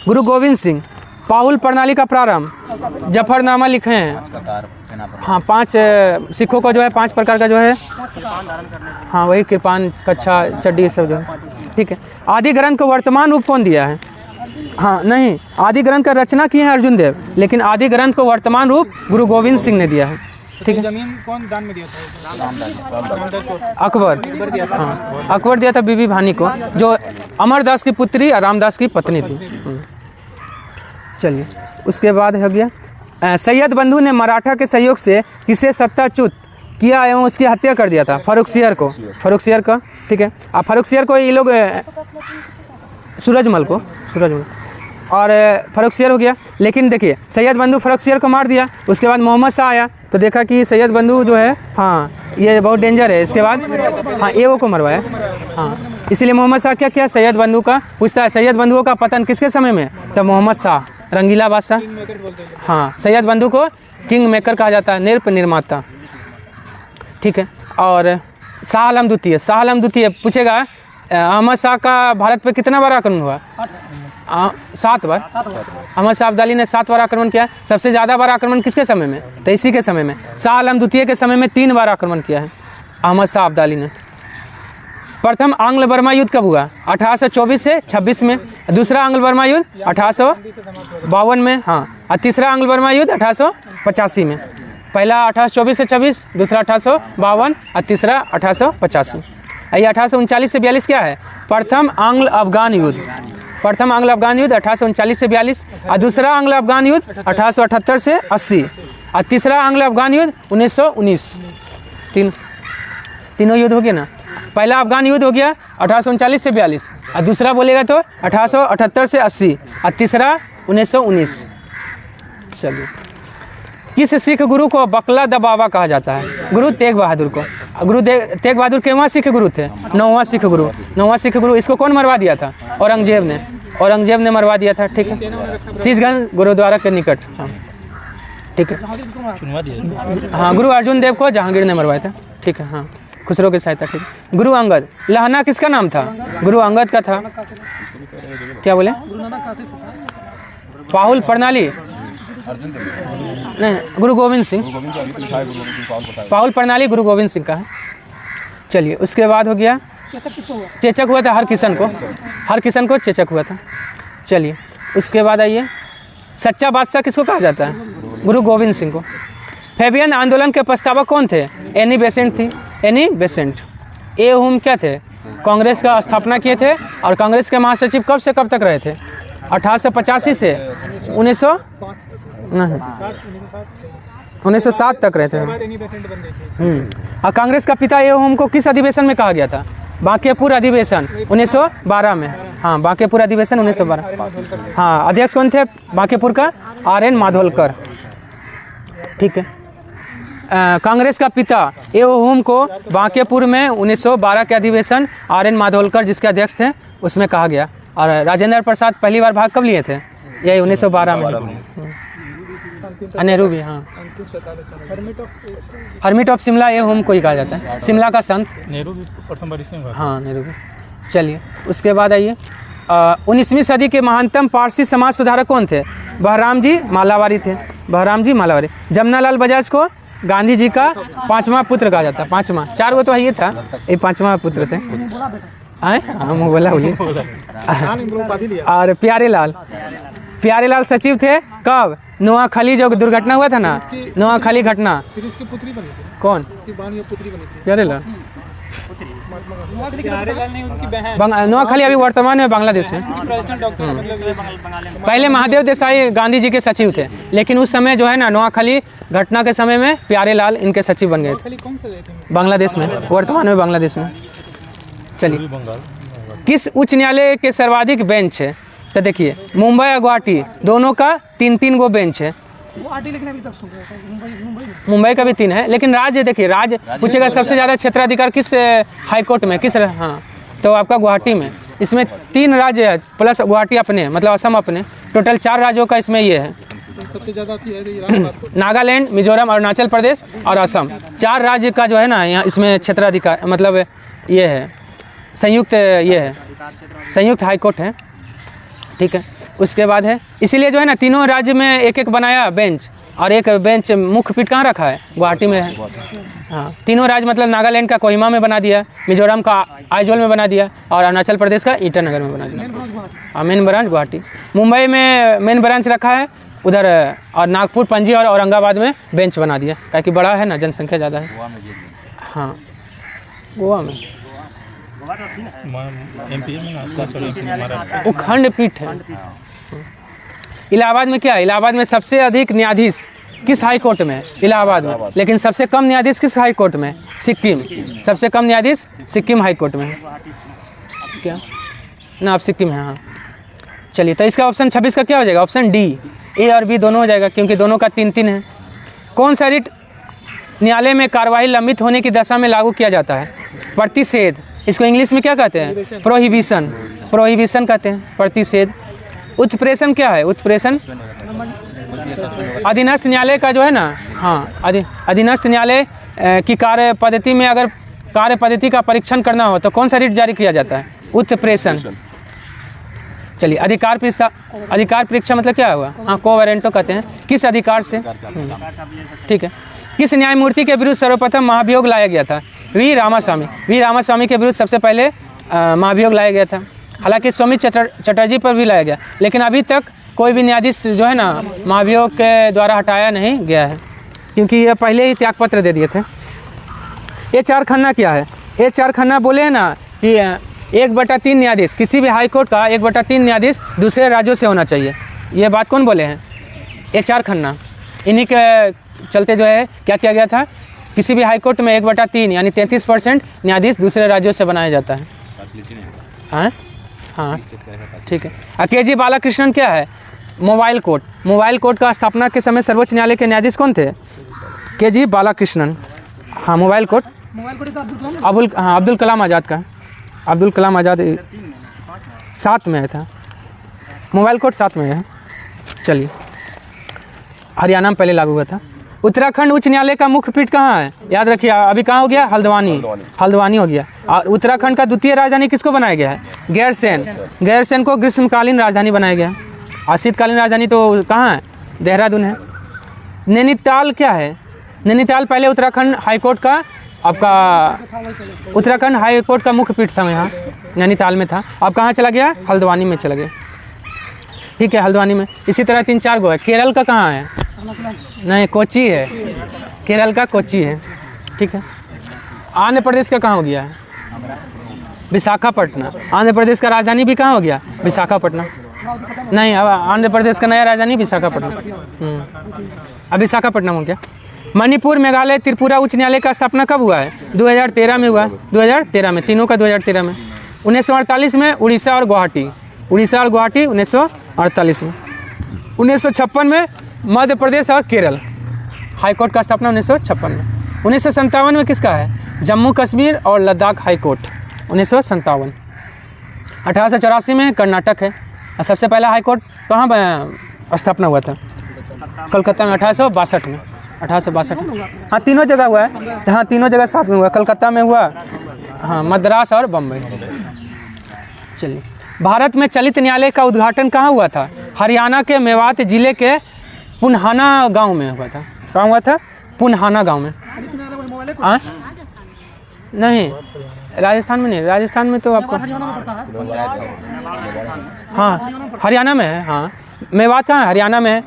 S1: गुरु गोविंद सिंह। पाहुल प्रणाली का प्रारंभ, जफरनामा लिखे हैं। हाँ, 5 सिखों को जो है 5 प्रकार का जो है, हाँ वही कृपान, कच्छा, चड्डी, ये सब जो है। ठीक है। आदि ग्रंथ को वर्तमान रूप कौन दिया है? हाँ नहीं, आदि ग्रंथ का रचना किए हैं अर्जुन देव, लेकिन आदि ग्रंथ को वर्तमान रूप गुरु गोविंद सिंह ने दिया है। ठीक है।
S2: जमीन कौन दान में दिया था?
S1: अकबर। हाँ, अकबर दिया था बीबी भानी को, जो अमरदास की पुत्री और रामदास की पत्नी थी। चलिए, उसके बाद हो गया सैयद बंधु ने मराठा के सहयोग से किसे सत्ताच्युत किया एवं उसकी हत्या कर दिया था? फर्रुखसियर को। फर्रुखसियर का। ठीक है। अब फर्रुखसियर को ये लोग सूरजमल और फर्रुखसियर हो गया। लेकिन देखिए, सैयद बंधु फर्रुखसियर को मार दिया, उसके बाद मोहम्मद शाह आया तो देखा कि सैयद बंधु जो है, हाँ ये बहुत डेंजर है। इसके बाद हाँ एओ को मरवाया। हाँ, इसीलिए मोहम्मद शाह क्या किया? सैयद बंधु का पूछता है, सैयद बंधुओं का पतन किसके समय में? तब मोहम्मद शाह, रंगीला बादशाह। हाँ, सैयद बंधु को किंग मेकर कहा जाता है, नृप निर्माता। ठीक है। और शाह आलम द्वितीय पूछेगा, अहमद शाह का भारत पे कितना बार आक्रमण हुआ? 7 बार। अहमद शाह अब्दाली ने 7 बार आक्रमण किया। सबसे ज़्यादा बार आक्रमण किसके समय में? तो इसी के समय में, शाह आलम द्वितीय के समय में 3 बार आक्रमण किया है अहमद शाह अब्दाली ने। प्रथम आंग्ल बर्मा युद्ध कब हुआ? 1824 से 26 में। दूसरा आंग्ल बर्मा युद्ध 1852 में। हाँ, और तीसरा आंग्ल बर्मा युद्ध 1885 में। पहला 1824 से 26, दूसरा 1852 और तीसरा 1885। ये 1839 से 42 क्या है? प्रथम आंग्ल अफगान युद्ध। प्रथम आंग्ल अफगान युद्ध 1839 से 42, और दूसरा आंग्ल अफगान युद्ध 1878 से 80, और तीसरा आंग्ल अफगान युद्ध 1919। तीनों युद्ध हो गया ना। पहला अफगान युद्ध हो गया 1839 से 42, और दूसरा बोलेगा तो 1878 से 80, और तीसरा 1919। चलिए, किस सिख गुरु को बकला द बाबा कहा जाता है? गुरु तेग बहादुर को। गुरु तेग बहादुर केवां सिख गुरु थे? 9वां सिख गुरु। 9वां सिख गुरु। इसको कौन मरवा दिया था? औरंगजेब ने मरवा दिया था। ठीक है। शीशगंज गुरुद्वारा के निकट। हाँ, ठीक है। हाँ, गुरु अर्जुन देव को जहांगीर ने मरवाया था। ठीक है। हाँ, खुसरो की सहायता, ठीक। गुरु अंगद, लहना किसका नाम था? गुरु अंगद का था। क्या बोले? पाहुल प्रणाली नहीं, गुरु गोविंद सिंह। पाहुल प्रणाली गुरु गोविंद सिंह का है। चलिए उसके बाद हो गया चेचक हुआ था हरकिशन को चेचक हुआ था। चलिए उसके बाद आइए, सच्चा बादशाह किसको कहा जाता है? गुरु गोविंद सिंह को। फेबियन आंदोलन के प्रस्तावक कौन थे? एनी बेसेंट थी, एनी बेसेंट। ए हुम क्या थे? कांग्रेस का स्थापना किए थे और कांग्रेस के महासचिव कब से कब तक रहे थे? 1885 से 1907 तक रहते हैं। और कांग्रेस का पिता ए हुम को किस अधिवेशन में कहा गया था? बांकेपुर अधिवेशन 1912 में। हाँ, बांकेपुर अधिवेशन 1912। हाँ, अध्यक्ष कौन थे बांकेपुर का? RN माधोलकर, ठीक है। कांग्रेस का पिता ए हुम को बांकेपुर में 1912 के अधिवेशन RN माधोलकर जिसके अध्यक्ष थे उसमें कहा गया। और राजेंद्र प्रसाद पहली बार भाग कब लिए थे? यही 1912 में। नेहरू भी, हाँ। हर्मिट ऑफ शिमला ए हुम को ही कहा जाता है, शिमला का संत।
S2: नेहरू भी प्रथम बार इसमें,
S1: हाँ नेहरू भी। चलिए उसके बाद आइए, 19वीं सदी के महानतम पारसी समाज सुधारक कौन थे? बहराम जी मालावारी थे, बहराम जी मालावारी। जमनालाल बजाज को गांधी जी का 5वां पुत्र कहा जाता है, 5वां, 4 वो तो ये था, ये 5वां पुत्र थे। हाँ मैं बोला बोलिए। और प्यारेलाल सचिव थे कब? नोआखाली जो दुर्घटना हुआ था ना, नोआखाली घटना।
S2: फिर इसकी पुत्री बनी थी।
S1: कौन?
S2: इसकी पुत्री बनी थी।
S1: प्यारेलाल
S2: नहीं, उनकी बहन।
S1: नोआखाली अभी वर्तमान में बांग्लादेश में। पहले महादेव देसाई गांधी जी के सचिव थे, लेकिन उस समय जो है ना नोआखाली घटना के समय में प्यारेलाल इनके सचिव बन गए थे। बांग्लादेश में, वर्तमान में बांग्लादेश में। चलिए, किस उच्च न्यायालय के सर्वाधिक बेंच है? तो देखिए मुंबई और गुवाहाटी दोनों का 3-3 गो बेंच है। मुंबई का भी 3 है, लेकिन राज्य देखिए, राज्य पूछेगा सबसे ज़्यादा क्षेत्राधिकार किस हाई कोर्ट में, किस, हाँ तो आपका गुवाहाटी में। इसमें 3 राज्य है प्लस गुवाहाटी अपने, मतलब असम अपने, टोटल 4 राज्यों का इसमें ये है।
S2: सबसे ज़्यादा
S1: नागालैंड, मिजोरम, अरुणाचल प्रदेश और असम, 4 राज्य का जो है ना यहाँ इसमें क्षेत्राधिकार, मतलब ये है संयुक्त, ये है संयुक्त हाई कोर्ट है, ठीक है। उसके बाद है, इसीलिए जो है ना तीनों राज्य में एक एक बनाया बेंच, और एक बेंच मुख्य पीठ कहाँ रखा है? गुवाहाटी में है। हाँ, तीनों राज्य मतलब नागालैंड का कोहिमा में बना दिया, मिजोरम का आइजोल में बना दिया, और अरुणाचल प्रदेश का ईटानगर में बना दिया। हाँ, मेन ब्रांच गुवाहाटी। मुंबई में मेन ब्रांच रखा है उधर, और नागपुर, पणजी और औरंगाबाद में बेंच बना दिया, ताकि बड़ा है ना, जनसंख्या ज़्यादा है। हाँ, गोवा में वो खंडपीठ है। इलाहाबाद में क्या है? इलाहाबाद में सबसे अधिक न्यायाधीश किस हाई कोर्ट में? इलाहाबाद में। लेकिन सबसे कम न्यायाधीश किस हाई कोर्ट में? सिक्किम। सबसे कम न्यायाधीश सिक्किम हाई कोर्ट में है। क्या ना, आप सिक्किम है। हाँ, चलिए, तो इसका ऑप्शन 26 का क्या हो जाएगा? ऑप्शन डी, ए और बी दोनों हो जाएगा, क्योंकि दोनों का 3-3 है। कौन सा रिट न्यायालय में कार्यवाही लंबित होने की दशा में लागू किया जाता है? प्रतिषेध, इसको इंग्लिश में क्या कहते हैं? प्रोहिबिशन, प्रोहिबिशन कहते हैं, प्रतिषेध। उत्प्रेषण क्या है? उत्प्रेषण अधीनस्थ न्यायालय का जो है ना, हाँ अधीनस्थ न्यायालय की कार्य पद्धति में अगर कार्य पद्धति का परीक्षण करना हो तो कौन सा रिट जारी किया जाता है? उत्प्रेषण। चलिए, अधिकार परीक्षा मतलब क्या हुआ? हाँ, कोवेरेंटो कहते हैं। किस अधिकार से? ठीक है। किस न्यायमूर्ति के विरुद्ध सर्वप्रथम महाभियोग लाया गया था? वी रामास्वामी। वी रामास्वामी के विरुद्ध सबसे पहले महाभियोग लाया गया था। हालांकि स्वामी चटर्जी पर भी लाया गया, लेकिन अभी तक कोई भी न्यायाधीश जो है ना महाभियोग के द्वारा हटाया नहीं गया है, क्योंकि ये पहले ही त्यागपत्र दे दिए थे। HR खन्ना क्या है? HR खन्ना बोले हैं ना कि 1/3 न्यायाधीश, किसी भी हाई कोर्ट का 1/3 न्यायाधीश दूसरे राज्यों से होना चाहिए। ये बात कौन बोले हैं? HR खन्ना। इन्हीं के चलते जो है क्या किया गया था, किसी भी हाई कोर्ट में 1/3 यानी 33% न्यायाधीश दूसरे राज्यों से बनाया जाता है। हाँ हाँ, ठीक है। KG बालाकृष्णन क्या है? Mobile court. मोबाइल कोर्ट का स्थापना के समय सर्वोच्च न्यायालय के न्यायाधीश कौन थे? KG बालाकृष्णन। हाँ, मोबाइल कोर्ट अब्दुल कलाम आज़ाद का। अब्दुल कलाम आज़ाद 7 में था, मोबाइल कोर्ट 7 में है। चलिए, हरियाणा में पहले लागू हुआ था। उत्तराखंड उच्च न्यायालय का मुख्य पीठ कहाँ है? याद रखिए, अभी कहाँ हो गया? हल्द्वानी हो गया। और उत्तराखंड का द्वितीय राजधानी किसको बनाया गया है? गैरसैंण। गैरसैंण को ग्रीष्मकालीन राजधानी बनाया गया है। और शीतकालीन राजधानी तो कहाँ है? देहरादून है। नैनीताल क्या है? नैनीताल पहले उत्तराखंड हाईकोर्ट का उत्तराखंड हाईकोर्ट का मुख्य पीठ था, यहाँ नैनीताल में था। अब कहाँ चला गया? हल्द्वानी में चला गया। ठीक है, हल्द्वानी में। इसी तरह 3-4 गो है। केरल का कहाँ है? नहीं, कोची है। केरल का कोची है। ठीक है। आंध्र प्रदेश का कहाँ हो गया है? विशाखापट्टनम। आंध्र प्रदेश का राजधानी भी कहाँ हो गया? विशाखापट्टनम। नहीं, अब आंध्र प्रदेश का नया राजधानी विशाखापट्टनम। अब विशाखापट्टनम हो गया। मणिपुर, मेघालय, त्रिपुरा उच्च न्यायालय का स्थापना कब हुआ है? 2013 में हुआ। 2013 में, तीनों का 2013 में। 1948 में उड़ीसा और गुवाहाटी। 1948 में। 1956 में मध्य प्रदेश और केरल। हाईकोर्ट का स्थापना 1956 में। 1957 में किसका है? जम्मू कश्मीर और लद्दाख हाईकोर्ट। 1957। 1884 में कर्नाटक है। और सबसे पहला हाईकोर्ट कहाँ स्थापना हुआ था? कलकत्ता में 1862 में। 1862 में। हाँ, तीनों जगह हुआ है। हाँ, तीनों जगह साथ में हुआ। कलकत्ता में हुआ, हाँ, मद्रास और बम्बई। चलिए, भारत में चलित न्यायालय का उद्घाटन कहाँ हुआ था? हरियाणा के मेवात जिले के पुन्हाना गांव में हुआ था। कहाँ हुआ था? पुन्हाना गांव में। नहीं, राजस्थान में नहीं। राजस्थान में तो आपको, हाँ, हरियाणा में है। हाँ, मेवात कहाँ है? हरियाणा में है।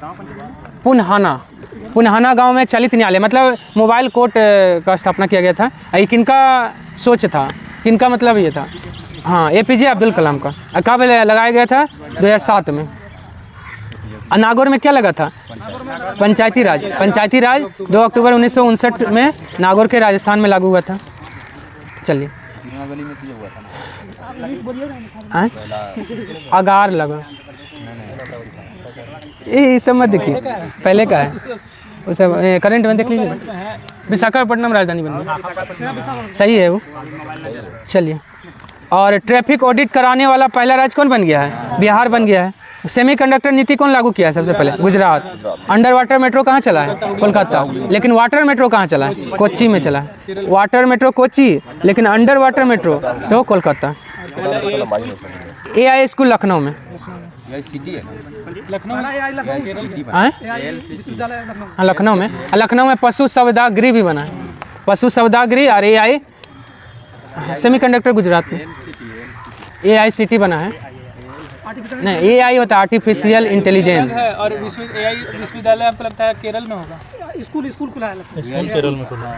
S1: पुन्हाना गांव में चलित न्यायालय, मतलब मोबाइल कोर्ट का स्थापना किया गया था। ये किनका सोच था? किनका मतलब ये था? हाँ, APJ अब्दुल कलाम का। कब लगाया गया था? 2007 में। नागौर में क्या लगा था? पंचायती राज। 2 अक्टूबर 1959 में नागौर के राजस्थान में लागू हुआ था। चलिए, अगार लगा। ये सब मत देखिए, पहले का है। उस करंट में देख लीजिए। विशाखापट्टनम राजधानी बन गई। सही है वो। चलिए, और ट्रैफिक ऑडिट कराने वाला पहला राज्य कौन बन गया है? बिहार बन गया है। सेमीकंडक्टर नीति कौन लागू किया है सबसे पहले? गुजरात। अंडर वाटर मेट्रो कहाँ चला है? कोलकाता। लेकिन वाटर मेट्रो कहाँ चला है? कोच्चि में चला है। वाटर मेट्रो कोच्चि, लेकिन अंडर वाटर मेट्रो तो कोलकाता। AI स्कूल लखनऊ में। लखनऊ में। लखनऊ में पशु संवर्धन गृह भी बना है। पशु संवर्धन गृह। और AI सेमीकंडक्टर गुजरात में। AICT बना है। नहीं, AI होता है आर्टिफिशियल इंटेलिजेंस।
S2: और AI विश्वविद्यालय आपको लगता है केरल में होगा? स्कूल खुला है केरल में खुला।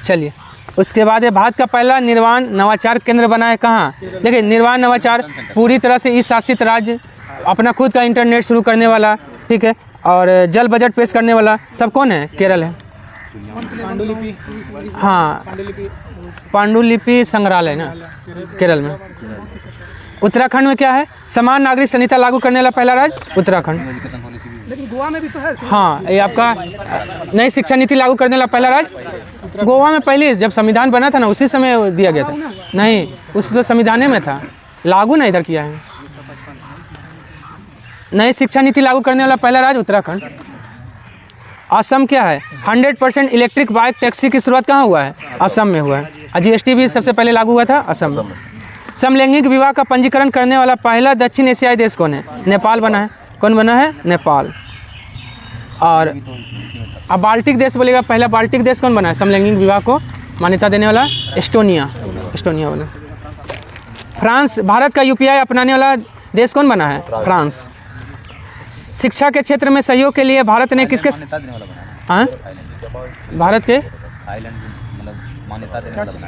S1: चलिए, उसके बाद भारत का पहला निर्वाण नवाचार केंद्र बना है कहाँ? देखिए, निर्वाण नवाचार पूरी तरह से इस शासित राज्य, अपना खुद का इंटरनेट शुरू करने वाला, ठीक है, और जल बजट पेश करने वाला सब कौन है? केरल है।
S2: पांडुलिपि।
S1: हाँ, पांडुलिपि संग्रहालय ना केरल में। उत्तराखंड में क्या है? समान नागरिक संहिता लागू करने वाला पहला राज्य उत्तराखंड।
S2: लेकिन गोवा में भी तो है।
S1: हाँ, ये आपका नई शिक्षा नीति लागू करने वाला पहला राज्य गोवा में। पहले जब संविधान बना था ना, उसी समय दिया गया था। नहीं, उस तो संविधान में था, लागू ना इधर किया है। नई शिक्षा नीति लागू करने वाला पहला राज्य उत्तराखंड। असम क्या है? 100% इलेक्ट्रिक बाइक टैक्सी की शुरुआत कहाँ हुआ है? असम में हुआ है। और GST भी सबसे पहले लागू हुआ था असम में। समलैंगिक विवाह का पंजीकरण करने वाला पहला दक्षिण एशियाई देश कौन है? नेपाल बना है। कौन बना है? नेपाल। और अब बाल्टिक देश बोलेगा, पहला बाल्टिक देश कौन बना है समलैंगिक विवाह को मान्यता देने वाला? एस्टोनिया बना। फ्रांस। भारत का UPI अपनाने वाला देश कौन बना है? फ्रांस। शिक्षा के क्षेत्र में सहयोग के लिए भारत ने किसके, हाँ, भारत के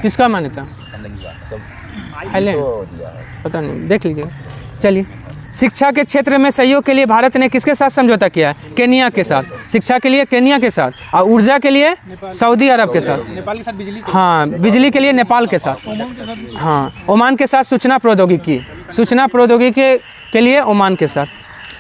S1: किसका मान्यता? थाईलैंड, पता नहीं, देख लीजिए। चलिए, शिक्षा के क्षेत्र में सहयोग के लिए भारत ने किसके साथ समझौता किया है? केनिया के साथ। शिक्षा के लिए केनिया के साथ, और ऊर्जा के लिए सऊदी अरब के साथ।
S2: नेपाल के साथ बिजली।
S1: हाँ, बिजली के लिए नेपाल के साथ। हाँ, ओमान के साथ सूचना प्रौद्योगिकी के लिए ओमान के साथ।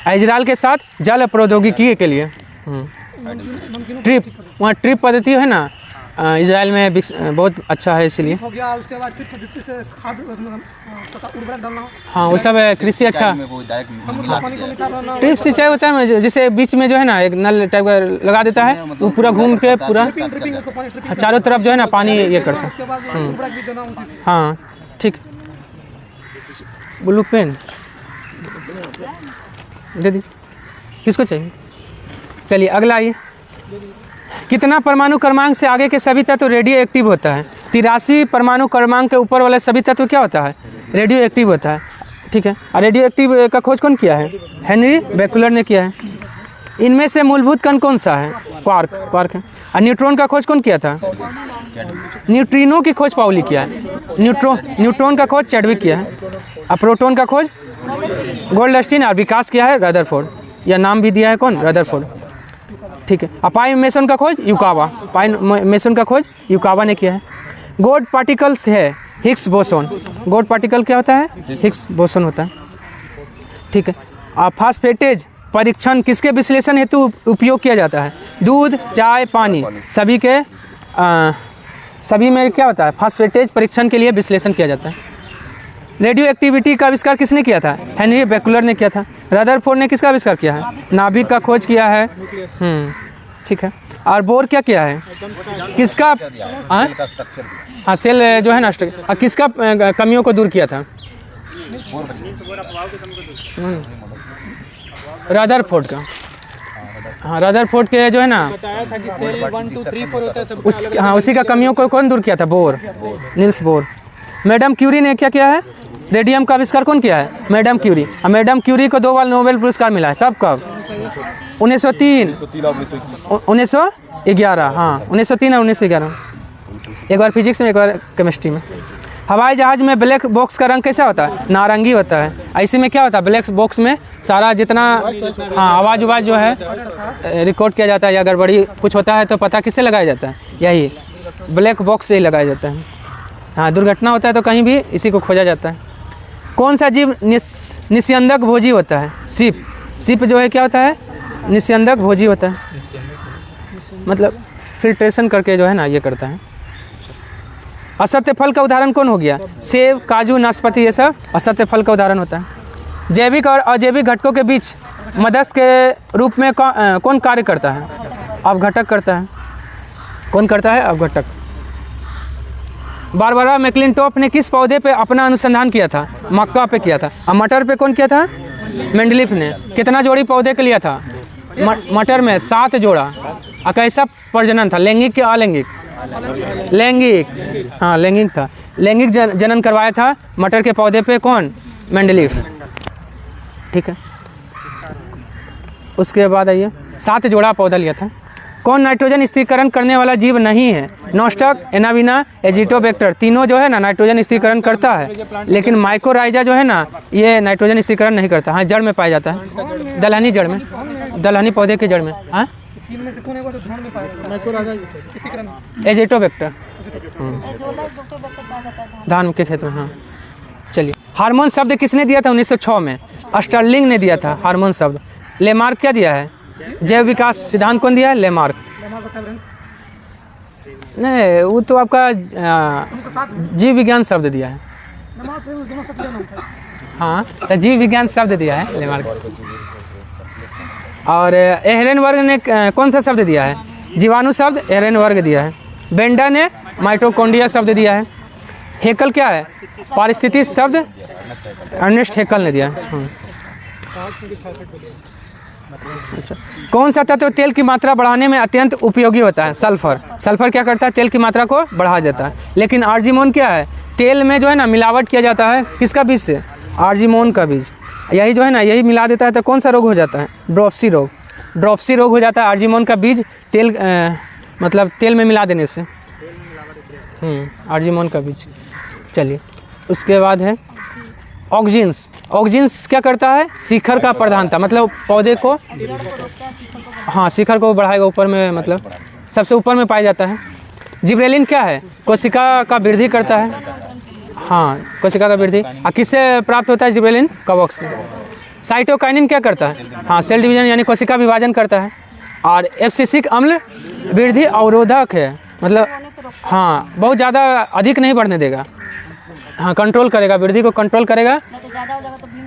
S1: इजराइल के साथ जल प्रौद्योगिकी के लिए। ट्रिप, वहाँ ट्रिप पद्धति है ना, इजराइल में बहुत अच्छा है इसलिए।
S2: हो गया, उसके बाद ड्रिप पद्धति से खाद उर्वरक डालना,
S1: हाँ वो सब कृषि अच्छा।
S2: समुद्र का पानी को मीठा बनाना,
S1: ड्रिप सिंचाई होता है जैसे बीच में जो है ना एक नल टाइप का लगा देता है, वो पूरा घूम के पूरा
S2: ड्रिपिंग उसको पानी ड्रिपिंग,
S1: चारों तरफ जो है ना पानी ये करता है।
S2: उसके बाद उर्वरक भी देना उसी से।
S1: हाँ ठीक। ब्लू पेन दे दीजिए, किसको चाहिए? चलिए अगला आइए। कितना परमाणु क्रमांक से आगे के सभी तत्व रेडियो एक्टिव होता है? 83 परमाणु क्रमांक के ऊपर वाले सभी तत्व क्या होता है? रेडियो एक्टिव होता है। ठीक है, और रेडियो एक्टिव का खोज कौन किया है? हेनरी बेकुलर ने किया है। इनमें से मूलभूत कण कौन सा है? क्वार्क है। और न्यूट्रॉन का खोज कौन किया था? न्यूट्रिनो की खोज पाउली किया है। न्यूट्रॉन का खोज चैडविक किया है। और प्रोटॉन का खोज गोल्डस्टीन, और विकास किया है रदरफोर्ड, या नाम भी दिया है कौन? रदरफोर्ड। ठीक है। पाई मेसन का खोज युकावा, पाई मेसन का खोज युकावा ने किया है। गोड पार्टिकल्स है हिग्स बोसोन। गोड पार्टिकल क्या होता है? हिग्स बोसोन होता है। ठीक है। फास्फेटेज परीक्षण किसके विश्लेषण हेतु उपयोग किया जाता है? दूध, चाय, पानी सभी में क्या होता है? फास्फेटेज परीक्षण के लिए विश्लेषण किया जाता है। रेडियो एक्टिविटी का आविष्कार किसने किया था? हेनरी बेकुलर ने किया था। रदरफोर्ड ने किसका आविष्कार किया है? नाभिक का खोज किया है। ठीक है। और बोर क्या किया है? किसका? हाँ सेल जो है ना, किसका कमियों को दूर किया था? रदरफोर्ड का। हाँ रदरफोर्ड के जो है ना,
S2: बताया था कि सेल 1 2 3 4 होता है सब।
S1: हाँ उसी का कमियों को कौन दूर किया था? Bohr, Niels Bohr. Madam Curie ने क्या किया है? रेडियम का आविष्कार कौन किया है? Madam Curie. और मैडम क्यूरी को 2 बार नोबेल पुरस्कार मिला है। कब 1903, 1911। हाँ 1903 और 1911, एक बार फिजिक्स में एक बार केमिस्ट्री में। हवाई जहाज़ में ब्लैक बॉक्स का रंग कैसा होता है? नारंगी होता है। ऐसे में क्या होता है? ब्लैक बॉक्स में सारा जितना आवाज़ उवाज जो है रिकॉर्ड किया जाता है, या गड़बड़ी कुछ होता है तो पता किससे लगाया जाता है? यही ब्लैक बॉक्स से ही लगाया जाता है। हाँ दुर्घटना होता है तो कहीं भी इसी को खोजा जाता है। कौन सा जीव निस्यंदक भोजी होता है? सीप जो है क्या होता है? निस्यंदक भोजी होता है, मतलब फिल्ट्रेशन करके जो है ना ये करता है। असत्य फल का उदाहरण कौन हो गया? सेब, काजू, नाशपाती, ये सब असत्य फल का उदाहरण होता है। जैविक और अजैविक घटकों के बीच मध्यस्थ के रूप में कौन कार्य करता है? अपघटक करता है। कौन करता है? अपघटक। बारबरा मैक्लिंटॉफ ने किस पौधे पे अपना अनुसंधान किया था? मक्का पे किया था। और मटर पे कौन किया था? मेंडलीफ ने। कितना जोड़ी पौधे के लिया था? मटर में 7 जोड़ा। और कैसा प्रजनन था? लैंगिक या अलैंगिक? लैंगिक। हाँ लैंगिक था। लैंगिक जनन करवाया था मटर के पौधे पे कौन? मेंडलीफ। ठीक है। उसके बाद आइए, 7 जोड़ा पौधा लिया था। कौन नाइट्रोजन स्थिरीकरण करने वाला जीव नहीं है? नोस्टक, एनाविना, एजिटोबैक्टर, तीनों जो है ना नाइट्रोजन स्थिरीकरण करता है, लेकिन माइकोराइजा जो है ना ये नाइट्रोजन स्थिरीकरण नहीं करता। हाँ जड़ में पाया जाता है, दलहनी जड़ में, दलहनी पौधे की जड़ में। हाँ
S2: तीन में से कौन है वो? तो धान में पाएगा माइकोराइजा स्थिरीकरण,
S1: एजिटोबैक्टर धान के खेत में। हाँ चलिए, हार्मोन शब्द किसने दिया था 1906 में? स्टर्लिंग ने दिया था हार्मोन शब्द। लेमार्क क्या दिया है? जैव विकास सिद्धांत कौन दिया है? लेमार्क। नहीं वो तो आपका जीव विज्ञान शब्द दिया है। हाँ तो जीव विज्ञान शब्द दिया है लेमार्क। और एहरेनवर्ग ने कौन सा शब्द दिया है? जीवाणु शब्द एहरेनवर्ग दिया है। बेंडा ने माइटोकॉन्ड्रिया शब्द दिया है। हेकल क्या है? पारिस्थितिक शब्द अर्नेस्ट हेकल ने दिया है। अच्छा, कौन सा तत्व तेल की मात्रा बढ़ाने में अत्यंत उपयोगी होता है? सल्फर। सल्फर क्या करता है? तेल की मात्रा को बढ़ा देता है। लेकिन आर्जिमोन क्या है? तेल में जो है ना मिलावट किया जाता है, किसका बीज से? आर्जिमोन का बीज। यही जो है ना यही मिला देता है तो कौन सा रोग हो जाता है? ड्रॉप्सी रोग। ड्रॉप्सी रोग हो जाता है आर्जिमोन का बीज तेल मतलब तेल में मिला देने से। आर्जिमोन का बीज। चलिए उसके बाद है ऑक्जिन्स। ऑक्जिन्स क्या करता है? शिखर का प्रधानता, मतलब पौधे को, हाँ शिखर को बढ़ाएगा ऊपर में, मतलब सबसे ऊपर में पाया जाता है। जिब्रेलिन क्या है? कोशिका का वृद्धि करता है। हाँ कोशिका का वृद्धि। और किससे प्राप्त होता है जिब्रेलिन? कवक से। साइटोकाइनिन क्या करता है? हाँ सेल डिवीजन यानी कोशिका विभाजन करता है। और एब्सिसिक अम्ल वृद्धि अवरोधक है। मतलब हाँ बहुत ज़्यादा अधिक नहीं बढ़ने देगा, हाँ कंट्रोल करेगा, वृद्धि को कंट्रोल करेगा।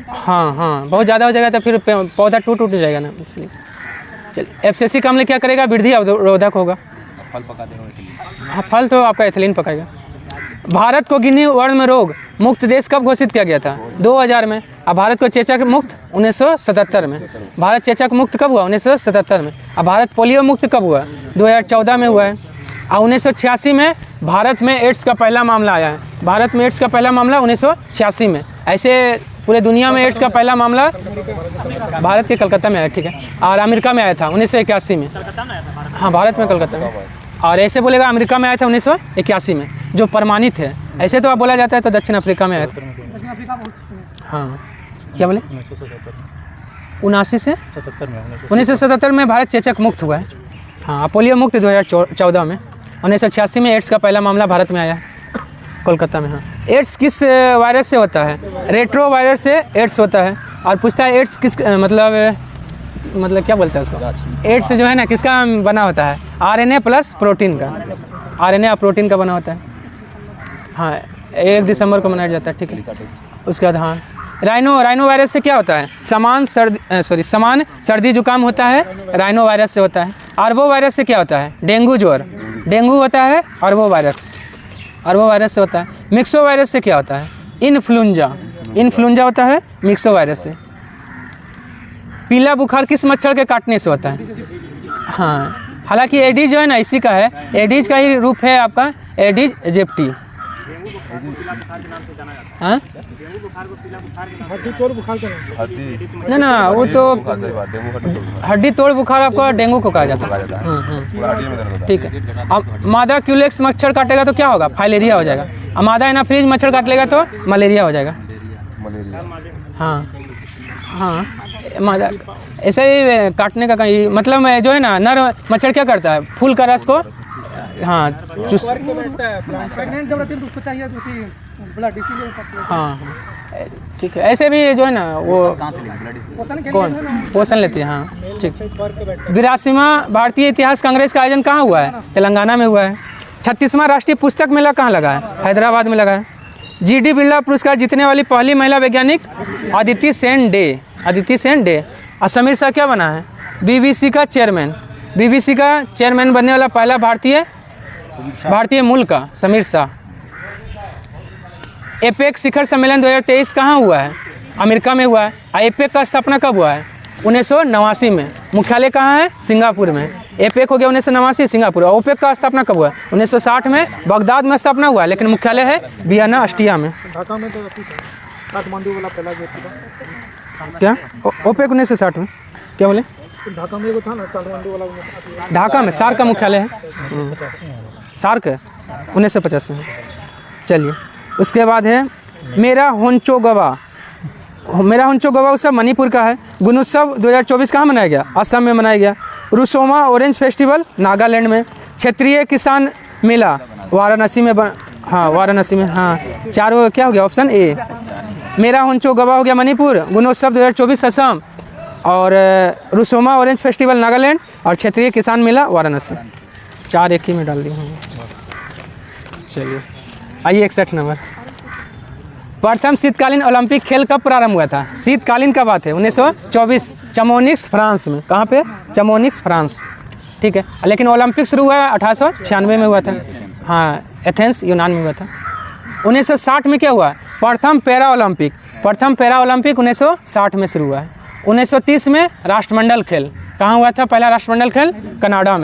S1: हाँ हाँ बहुत ज़्यादा हो जाएगा तो फिर पौधा टूट जाएगा ना, इसलिए। चलिए एब्सेसिक अम्ल क्या करेगा, वृद्धि अवरोधक होगा।
S2: फल पका देगा,
S1: हाँ फल तो आपका एथिलीन पकाएगा। भारत को गिनी वर्म रोग मुक्त देश कब घोषित किया गया था? 2000 में। अब भारत को चेचक मुक्त 1977 में। भारत चेचक मुक्त कब हुआ? 1977 में। अब भारत पोलियो मुक्त कब हुआ? 2014 में हुआ है। और 1986 में भारत में एड्स का पहला मामला आया है। भारत में एड्स का पहला मामला 1986 में। ऐसे पूरे दुनिया में एड्स का पहला मामला भारत के कलकत्ता में आया, ठीक है। और अमेरिका में आया था 1981 में। हाँ भारत में कलकत्ता में। और ऐसे बोलेगा अमेरिका में आया था 1981 में, जो प्रमाणित है। ऐसे तो आप बोला जाता है तो दक्षिण अफ्रीका में आया था। हाँ क्या बोले? 1977 में भारत चेचक मुक्त हुआ है। हाँ पोलियो मुक्त 2014 में। 1986 में एड्स का पहला मामला भारत में आया है, कोलकाता में। हाँ एड्स किस वायरस से होता है? रेट्रो वायरस से एड्स होता है। और पूछता है एड्स किस मतलब क्या बोलते हैं उसको? एड्स जो है ना किसका बना होता है? आरएनए प्लस प्रोटीन का। आरएनए और प्रोटीन का बना होता है। हाँ 1 दिसंबर को मनाया जाता है, ठीक है। उसके बाद हाँ राइनो वायरस से क्या होता है? समान सर्दी जुकाम होता है, राइनो वायरस से होता है। आर्बो वायरस से क्या होता है? डेंगू ज्वर। डेंगू होता है आर्बो वायरस से होता है। मिक्सो वायरस से क्या होता है? इन्फ्लुएंजा होता है मिक्सो वायरस से। पीला बुखार किस मच्छर के काटने से होता है? हाँ हालांकि एडीज जो है ना इसी का है, एडीज का ही रूप है आपका एडीज एजिप्टी। हाँ ना वो तो हड्डी तोड़ बुखार आपका डेंगू को कहा जाता है, ठीक है। अब मादा क्यूलेक्स मच्छर काटेगा तो क्या होगा? फाइलेरिया हो जाएगा। अब मादा एनाफिलीज मच्छर काट लेगा तो मलेरिया हो जाएगा। हाँ मादा ऐसे ही काटने का कहीं मतलब जो है ना नर मच्छर क्या करता है? फूल का रस को हाँ चूस। हाँ ठीक है। ऐसे भी जो है ना वो कौन पोषण लेती है। हाँ ठीक। 82वां भारतीय इतिहास कांग्रेस का आयोजन कहाँ हुआ है? तेलंगाना में हुआ है। 36वां राष्ट्रीय पुस्तक मेला कहाँ लगा है? हैदराबाद में लगा है। जीडी बिरला पुरस्कार जीतने वाली पहली महिला वैज्ञानिक अदिति सेन डे। और समीर शाह क्या बना है? बीबीसी का चेयरमैन बनने वाला पहला भारतीय मूल का समीर शाह। एपेक शिखर सम्मेलन 2023 कहाँ हुआ है? अमेरिका में हुआ है। और एपेक का स्थापना कब हुआ है? 1989 में। मुख्यालय कहाँ है? सिंगापुर में। एपेक हो गया 1989 सिंगापुर। और ओपेक का स्थापना कब हुआ? 1960 में बगदाद में स्थापना हुआ है, लेकिन मुख्यालय है वियना ऑस्ट्रिया में।
S3: ढाका में तो काठमांडू वाला पहला जो था
S1: क्या ओपेक 1960 में? क्या बोले?
S3: ढाका में वो था ना काठमांडू वाला।
S1: ढाका में सार्क का मुख्यालय है। सार्क 1950 में। चलिए उसके बाद है मेरा होंचो गवा उत्सव मणिपुर का है। गुणोत्सव 2024 कहाँ मनाया गया? असम में मनाया गया। रुसोमा ऑरेंज फेस्टिवल नागालैंड में। क्षेत्रीय किसान मेला वाराणसी में वाराणसी में। हाँ चारों क्या हो गया? Option A. मेरा होंचो गवा हो गया मणिपुर। गुणोत्सव 2024 असम। और रुसोमा ऑरेंज फेस्टिवल नागालैंड। और क्षेत्रीय किसान मेला वाराणसी। 4 एक ही में डाल दिए होंगे। चलिए आइए 61 नंबर। प्रथम शीतकालीन ओलंपिक खेल कब प्रारंभ हुआ था? शीतकालीन का बात है 1924 चमोनिक्स फ्रांस में। कहाँ पे? चमोनिक्स फ्रांस, ठीक है। लेकिन ओलंपिक शुरू हुआ 1896 में हुआ था। हाँ एथेंस यूनान में हुआ था। 1960 में क्या हुआ? प्रथम पैरा ओलंपिक 1960 में शुरू हुआ है। 1930 में राष्ट्रमंडल खेल कहाँ हुआ था? पहला राष्ट्रमंडल खेल कनाडा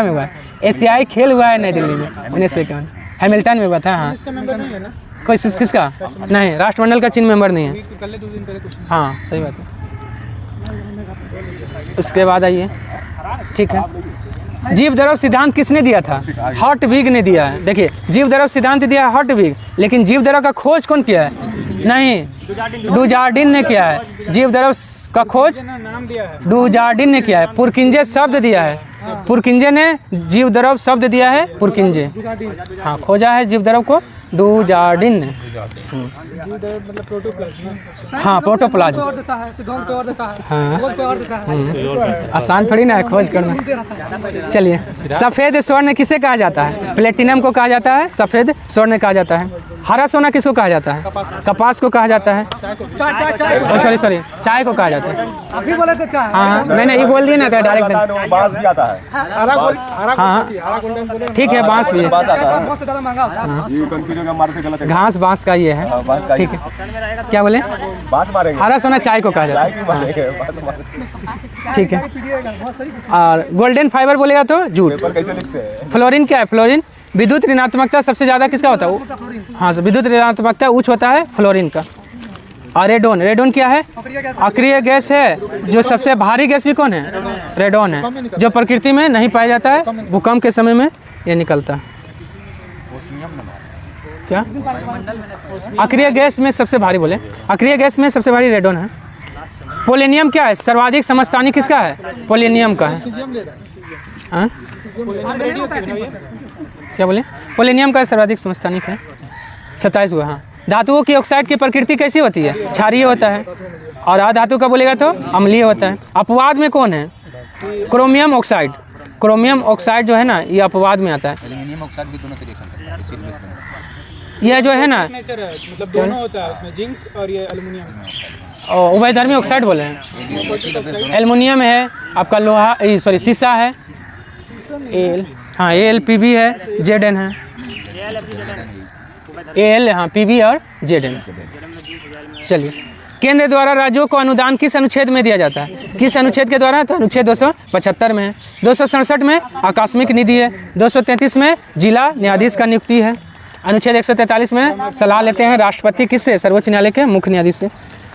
S1: में हुआ है। एशियाई खेल हुआ है नई दिल्ली में 1951। हैमिल्टन में हुआ था। हाँ कोई किसका नहीं, राष्ट्रमंडल का चीन मेंबर नहीं है। हाँ सही बात है। उसके बाद आइए, ठीक है। जीव द्रव सिद्धांत किसने दिया था? हर्टविग ने दिया है। देखिए जीव द्रव सिद्धांत दिया है हर्टविग, लेकिन जीव द्रव का खोज कौन किया है? नहीं, डुजार्डिन ने किया है। जीव द्रव का खोज डुजार्डिन ने किया है। पुरकिंजे शब्द दिया है। पुरकिंजे ने जीव द्रव शब्द दिया है। पुरकिंजे हाँ खोजा है जीव द्रव को डुजार्डिन।
S3: मतलब प्रोटोप्लाज्म।
S1: हाँ प्रोटोप्लाज्म।
S3: और देता है, सिद्धांत पे और देता है,
S1: हाँ
S3: खोज पे और देता है।
S1: आसान थोड़ी ना है खोज करना। चलिए, सफ़ेद स्वर्ण किसे कहा जाता है? प्लेटिनम को कहा जाता है, सफ़ेद स्वर्ण कहा जाता है। हरा सोना किसको कहा जाता है? कपास को कहा जाता है। सॉरी चाय को कहा जाता है।
S3: अभी बोले थे चाय।
S1: हाँ मैंने ये बोल दिया ना था डायरेक्ट।
S4: बांस भी आता है।
S1: हाँ ठीक है, बांस भी है।
S3: बहुत से ज़्यादा महंगा होता है।
S4: ये कंफ्यूजन का मारते गलत है।
S1: घास बांस का ये है।
S4: बांस का
S1: ठीक है, क्या बोले?
S4: बांस मारेंगे।
S1: हरा सोना चाय को कहा जाता
S4: चाय की मारेंगे, बांस मारेंगे।
S1: है। ठीक है, और गोल्डन फाइबर बोलेगा तो जूट।
S4: पेपर कैसे लिखते हैं?
S1: फ्लोरीन क्या है? फ्लोरीन विद्युत ऋणात्मकता सबसे ज़्यादा किसका होता है? हाँ विद्युत ऋणात्मकता उच्च होता है फ्लोरीन का। और रेडोन, रेडोन क्या है? अक्रिय गैस है। जो सबसे भारी गैस भी कौन है? रेडोन है, जो प्रकृति में नहीं पाया जाता है, भूकंप के समय में ये निकलता है। क्या अक्रिय गैस में सबसे भारी बोले? अक्रिय गैस में सबसे भारी रेडोन है। पोलेनियम क्या है? सर्वाधिक समस्थानिक किसका है? पोलेनियम का है। हाँ? क्या बोले? पोलेनियम का सर्वाधिक समस्थानिक है 27 गो। हाँ, धातुओं की ऑक्साइड की प्रकृति कैसी होती है? क्षारीय होता है। और अधातु का बोलेगा तो अम्लीय होता है। अपवाद में कौन है? Chromium oxide. क्रोमियम ऑक्साइड जो है ना, ये अपवाद में आता है।
S5: एल्युमिनियम ऑक्साइड भी दोनों से रिएक्शन करता है, एसिड बेस दोनों।
S1: यह जो है ना,
S3: नेचर है, मतलब दोनों होता है उसमें, जिंक और ये एल्युमिनियम।
S1: उभयधर्मी ऑक्साइड बोले हैं। एल्युमिनियम है आपका, लोहा सॉरी शीशा है, एल हाँ AlPb है, Zn है, Al हाँ Pb और Zn। चलिए, केंद्र द्वारा राज्यों को अनुदान किस अनुच्छेद में दिया जाता है? किस अनुच्छेद के द्वारा? तो अनुच्छेद 275 में है। 267 में आकस्मिक निधि है। 233 में जिला न्यायाधीश का नियुक्ति है। अनुच्छेद 143 में सलाह लेते हैं राष्ट्रपति किससे? सर्वोच्च न्यायालय के मुख्य न्यायाधीश से।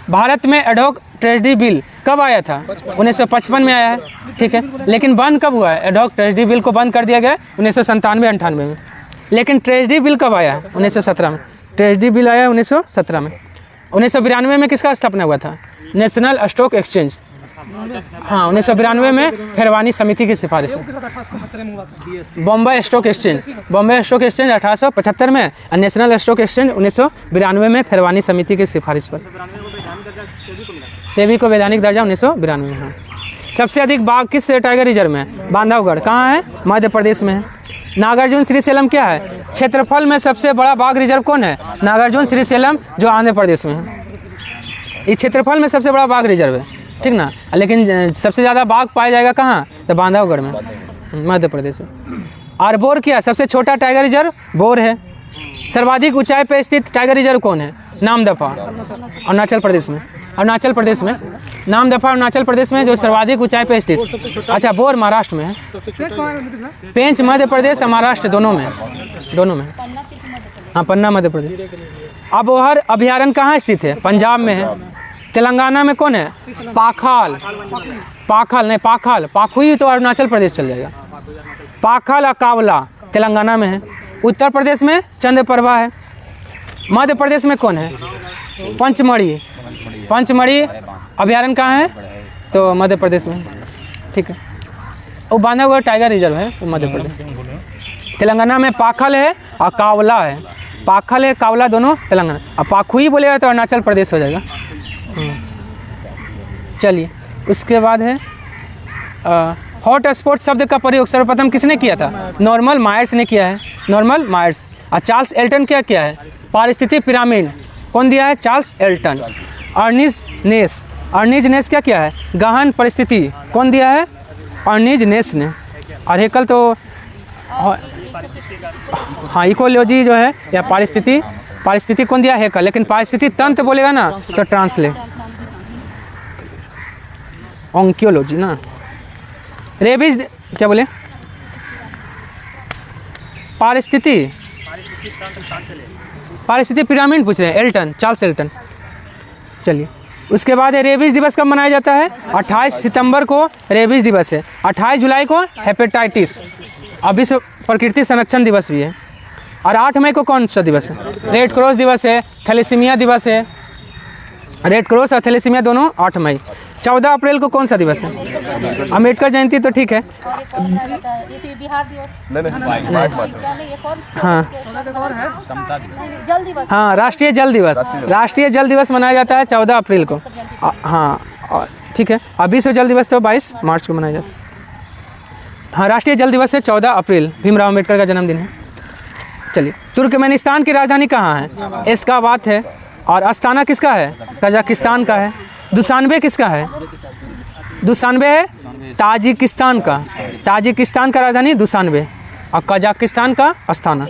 S1: भारत में एडहॉक ट्रेजरी बिल कब आया था? 1955 में आया है। ठीक है, लेकिन बंद कब हुआ है? एडहॉक ट्रेजरी बिल को बंद कर दिया गया 1997-98 में। लेकिन ट्रेजरी बिल कब आया है? 1917 में। ट्रेजरी बिल आया 1917 में। 1992 में किसका स्थापना हुआ था? National stock exchange. हाँ 1992 में फेरवानी समिति की सिफारिश में। Bombay stock exchange, Bombay stock exchange 1875 में, और नेशनल स्टॉक एक्सचेंज 1992 में फेरवानी समिति की सिफारिश पर। सेबी को वैधानिक दर्जा 1992 में। हाँ, सबसे अधिक बाघ किस टाइगर रिजर्व में है? बांधवगढ़। कहाँ है? मध्य प्रदेश में है। नागार्जुन श्रीशैलम क्या है? क्षेत्रफल में सबसे बड़ा बाघ रिजर्व कौन है? नागार्जुन श्रीशैलम, जो आंध्र प्रदेश में है। इस क्षेत्रफल में सबसे बड़ा बाघ रिजर्व है, ठीक ना। लेकिन सबसे ज़्यादा बाघ पाया जाएगा कहाँ? तो बांधवगढ़ में, मध्य प्रदेश में। और बोर क्या? सबसे छोटा टाइगर रिजर्व बोर है। सर्वाधिक ऊंचाई पर स्थित टाइगर रिजर्व कौन है? नामदफा, अरुणाचल प्रदेश में। अरुणाचल प्रदेश में नामदफा, अरुणाचल प्रदेश में, जो सर्वाधिक ऊंचाई पर स्थित। अच्छा, बोर महाराष्ट्र में है। पेंच मध्य प्रदेश और महाराष्ट्र दोनों में, दोनों में। हाँ, पन्ना मध्य प्रदेश। अबोहर अभयारण्य कहाँ स्थित है? पंजाब में है। तेलंगाना में कौन है? पाखाल, पाखल नहीं पाखल, पाखुई तो अरुणाचल प्रदेश चल जाएगा। पाखल और कावला तेलंगाना में है। उत्तर प्रदेश में चंद्रप्रभा है। मध्य प्रदेश में कौन है? पंचमढ़ी, पंचमढ़ी अभयारण्य कहाँ है? तो मध्य प्रदेश में, ठीक है। वो बांधवगढ़ टाइगर रिजर्व है वो मध्य प्रदेश। तेलंगाना में पाखल है और कावला है। पाखल है, कावला दोनों तेलंगाना। और पाखुई बोलेगा तो अरुणाचल प्रदेश हो जाएगा। चलिए, उसके बाद है हॉट स्पॉट शब्द का प्रयोग सर्वप्रथम किसने किया था? नॉर्मल मायर्स ने किया है, नॉर्मल मायर्स। और चार्ल्स एल्टन क्या किया है? पारिस्थितिक पिरामिड कौन दिया है? Charles Elton. अर्निज नेस, अर्निज नेस क्या किया है? गहन परिस्थिति कौन दिया है? अर्निज नेस ने। और हेकल तो हाँ इकोलॉजी जो है या पारिस्थिति, पारिस्थिति कौन दिया? हेकल। लेकिन पारिस्थितिक तंत्र बोलेगा ना तो ट्रांसलेट, ऑन्कियोलॉजी ना। रेबीज क्या बोले? पारिस्थिति, पारिस्थितिक पिरामिड पूछ रहे हैं, एल्टन, चार्ल्स एल्टन। चलिए, उसके बाद है रेबीज दिवस कब मनाया जाता है? 28 सितंबर को रेबीज दिवस है। 28 जुलाई को हेपेटाइटिस और विश्व प्रकृति संरक्षण दिवस भी है। और 8 मई को कौन सा दिवस है? रेड क्रॉस दिवस है, थैलेसीमिया दिवस है। रेड क्रॉस और थैलेसीमिया दोनों 8 मई। 14 अप्रैल को कौन सा दिवस है? अम्बेडकर जयंती तो ठीक है।
S6: और एक और मनाया जाता है, ये तो बिहार दिवस।
S4: नहीं नहीं
S6: क्या नहीं, एक और
S1: हाँ
S6: नहीं, जल दिवस।
S1: हाँ, राष्ट्रीय जल दिवस। राष्ट्रीय जल दिवस मनाया जाता है 14 अप्रैल को। हाँ ठीक है। और विश्व जल दिवस तो 22 मार्च को मनाया जाता है। हाँ, राष्ट्रीय जल दिवस है 14 अप्रैल, भीमराव अम्बेडकर का जन्मदिन है। चलिए, तुर्कमेनिस्तान की राजधानी कहाँ है? एश्खाबाद है। और अस्ताना किसका है? कजाकिस्तान का है। दुशानबे किसका है? दुशानबे है ताजिकिस्तान का। ताजिकिस्तान का राजधानी दुशानबे और कजाकिस्तान का अस्ताना।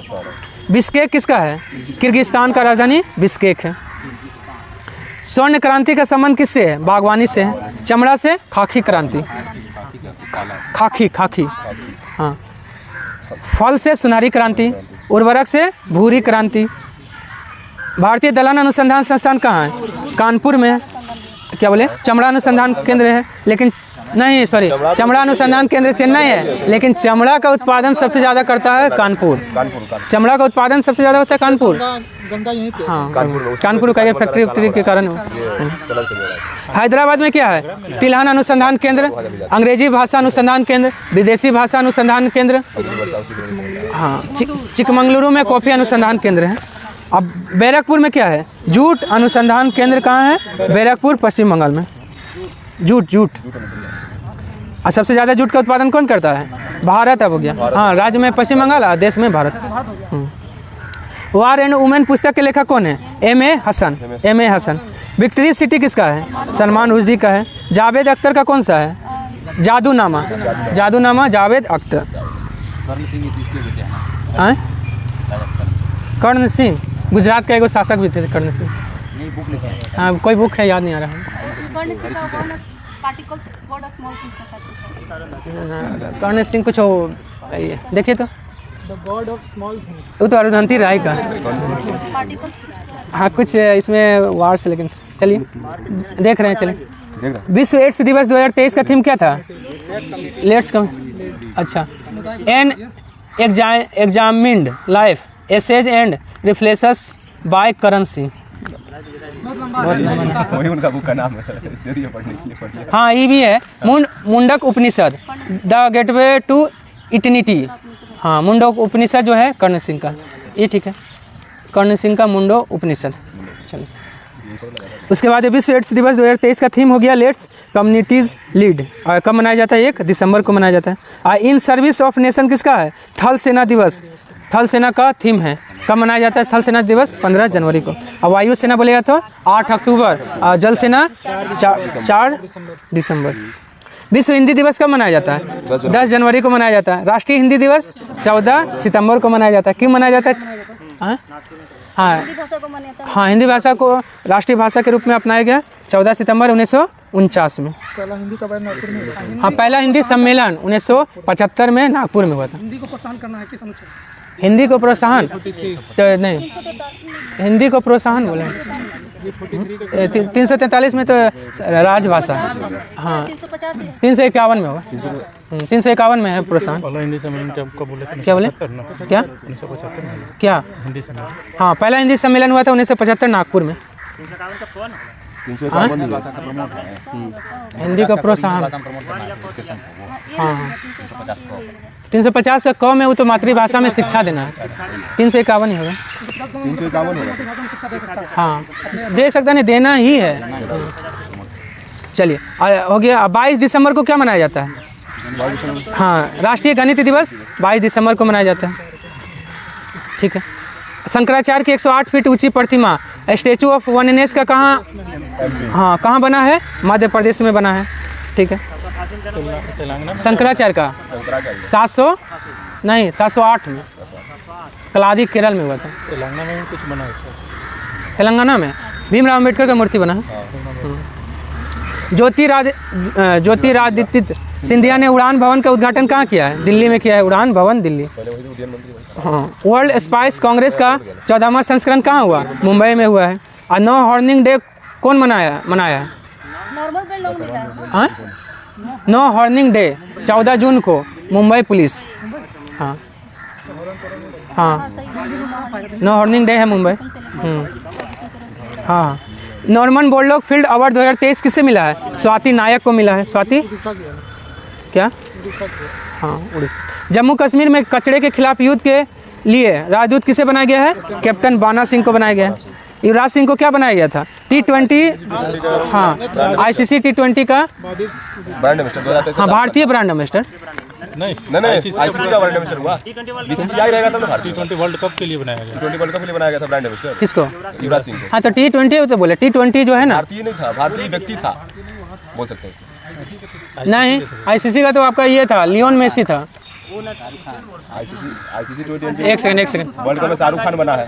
S1: बिश्केक किसका है? किर्गिस्तान का राजधानी बिश्केक है। स्वर्ण क्रांति का संबंध किससे है? बागवानी से है। चमड़ा से खाकी क्रांति। खाकी हाँ। फल से सुनहरी क्रांति। उर्वरक से भूरी क्रांति। भारतीय दलहन अनुसंधान संस्थान कहाँ है? कानपुर में है। क्या बोले? चमड़ा अनुसंधान केंद्र है, लेकिन नहीं, सॉरी, चमड़ा अनुसंधान केंद्र चेन्नई है, लेकिन चमड़ा का उत्पादन सबसे ज़्यादा करता है कानपुर। चमड़ा का उत्पादन सबसे ज़्यादा होता है कानपुर।
S3: गंगा यहीं पे।
S1: हाँ, कानपुर का फैक्ट्री के कारण। हैदराबाद में क्या है? तिलहन अनुसंधान केंद्र, अंग्रेजी भाषा अनुसंधान केंद्र, विदेशी भाषा अनुसंधान केंद्र। हाँ, चिकमंगलुरु में कॉफी अनुसंधान केंद्र है। अब बैरकपुर में क्या है? जूट अनुसंधान केंद्र कहाँ है? बैरकपुर, पश्चिम बंगाल में। जूट और सबसे ज़्यादा जूट का उत्पादन कौन करता है? भारत अब हो गया। हाँ, राज्य में पश्चिम बंगाल और देश में भारत। वार एंड वुमेन पुस्तक के लेखक कौन है? M.A. हसन। विक्ट्री सिटी किसका है? सलमान रुश्दी का है। जावेद अख्तर का कौन सा है? जादूनामा जावेद अख्तर। कर्ण सिंह गुजरात का एक शासक भी थे, कर्ण सिंह। हाँ, कोई बुक है, याद नहीं आ रहा है। कर्ण सिंह कुछ हो, देखिए तो वो तो अरुंधति राय का। हाँ, कुछ इसमें वार से, लेकिन चलिए देख रहे हैं। चलिए, विश्व एड्स दिवस 2023 का थीम क्या था? Let's come. अच्छा, an examined life essays and reflections by Karan Singh.
S4: वही उनका बुक का नाम है, दे दिए पढ़ने के लिए, पढ़िए।
S1: हाँ, ये भी है। मुंडक उपनिषद, द गेटवे टू इटर्निटी। हाँ, मुंडक उपनिषद जो है कर्ण सिंह का, ये ठीक है। कर्ण सिंह का मुंडो उपनिषद। चलिए, उसके बाद विश्व एड्स दिवस 2023 का थीम हो गया लेट्स कम्युनिटीज़ लीड। और कब मनाया जाता है? 1 दिसंबर को मनाया जाता है। इन सर्विस ऑफ नेशन किसका है? थल सेना दिवस। थल सेना का थीम है। कब मनाया जाता है थल सेना दिवस? 15 जनवरी को। और वायु सेना बोलेगा तो 8 अक्टूबर। और जल सेना 4 दिसंबर। विश्व हिंदी दिवस कब मनाया जाता है? 10 जनवरी को मनाया जाता है। राष्ट्रीय हिंदी दिवस 14 सितंबर को मनाया जाता है। क्यों मनाया जाता है? हाँ, हिंदी भाषा को राष्ट्रीय भाषा के रूप में अपनाया गया 14 सितंबर 1949 में। हाँ, पहला हिंदी सम्मेलन 1975 में नागपुर में हुआ था।
S2: हिंदी को प्रोत्साहन करना है किस अनुच्छेद?
S1: हिंदी को प्रोत्साहन तो नहीं, हिंदी को प्रोत्साहन बोले 343 में तो राजभाषा। हाँ, 351 में होगा। 351 में है प्रोत्साहन।
S2: हिंदी सम्मेलन कब बोले?
S1: क्या बोले? क्या
S2: 1975
S1: क्या?
S2: हिंदी सम्मेलन।
S1: हाँ, पहला हिंदी सम्मेलन हुआ था 1975 नागपुर में। हिंदी का प्रोत्साहन। हाँ, 350 का क में वो तो मातृभाषा में शिक्षा देना है। 351 ही होगा।
S4: 351 होगा।
S1: हाँ, दे सकता नहीं, देना ही है। चलिए, हो गया। 22 दिसंबर को क्या मनाया जाता है? हाँ, राष्ट्रीय गणित दिवस 22 दिसंबर को मनाया जाता है। ठीक है। शंकराचार्य की 108 फीट ऊंची प्रतिमा स्टैचू ऑफ वननेस का कहाँ बना है? मध्य प्रदेश में बना है। ठीक है। शंकराचार्य का 708 में कलादी केरल में हुआ था।
S2: तेलंगाना में कुछ बना है?
S1: तेलंगाना में भीमराव अम्बेडकर का मूर्ति बना है। ज्योतिरादित्य सिंधिया ने उड़ान भवन का उद्घाटन कहाँ किया है? दिल्ली में किया है। उड़ान भवन दिल्ली। हाँ, वर्ल्ड स्पाइस कांग्रेस का 14वां संस्करण कहाँ हुआ? मुंबई में हुआ है। और नो हॉर्निंग डे कौन मनाया है?
S6: नॉर्मल ब्रेड लोग मिला है।
S1: हाँ, नो हॉर्निंग डे 14 जून को मुंबई पुलिस। हाँ हाँ, नो हॉर्निंग डे है मुंबई। हाँ, नॉर्मन बोरलॉग फील्ड अवार्ड 2023 किसे मिला है? स्वाति नायक को मिला है। स्वाति क्या? हाँ, उड़ीसा। जम्मू कश्मीर में कचरे के खिलाफ युद्ध के लिए राजदूत किसे बनाया गया है? कैप्टन बाना सिंह को बनाया गया है। युवराज सिंह को क्या बनाया गया था? T20, हाँ, ICC T20 का
S4: ब्रांड एम्बेसडर 2023।
S1: हाँ, भारतीय ब्रांड एम्बेसडर।
S4: नहीं आईसीसी का ब्रांड एम्बेसडर हुआ। बीसीसीआई रहेगा तब भारतीय
S2: T20 वर्ल्ड कप के लिए बनाया गया।
S4: T20 वर्ल्ड कप के लिए बनाया गया था ब्रांड एम्बेसडर
S1: किसको?
S4: युवराज सिंह को।
S1: हाँ, तो T20 तो बोले, T20 जो है ना,
S4: भारतीय नहीं था, भारतीय व्यक्ति था, बोल सकते हैं।
S1: नहीं, ICC का तो आपका ये था, लियोन मेसी था।
S4: आईसीसी T20
S1: एक सेकंड
S4: वर्ल्ड कप में शाहरुख खान बना है,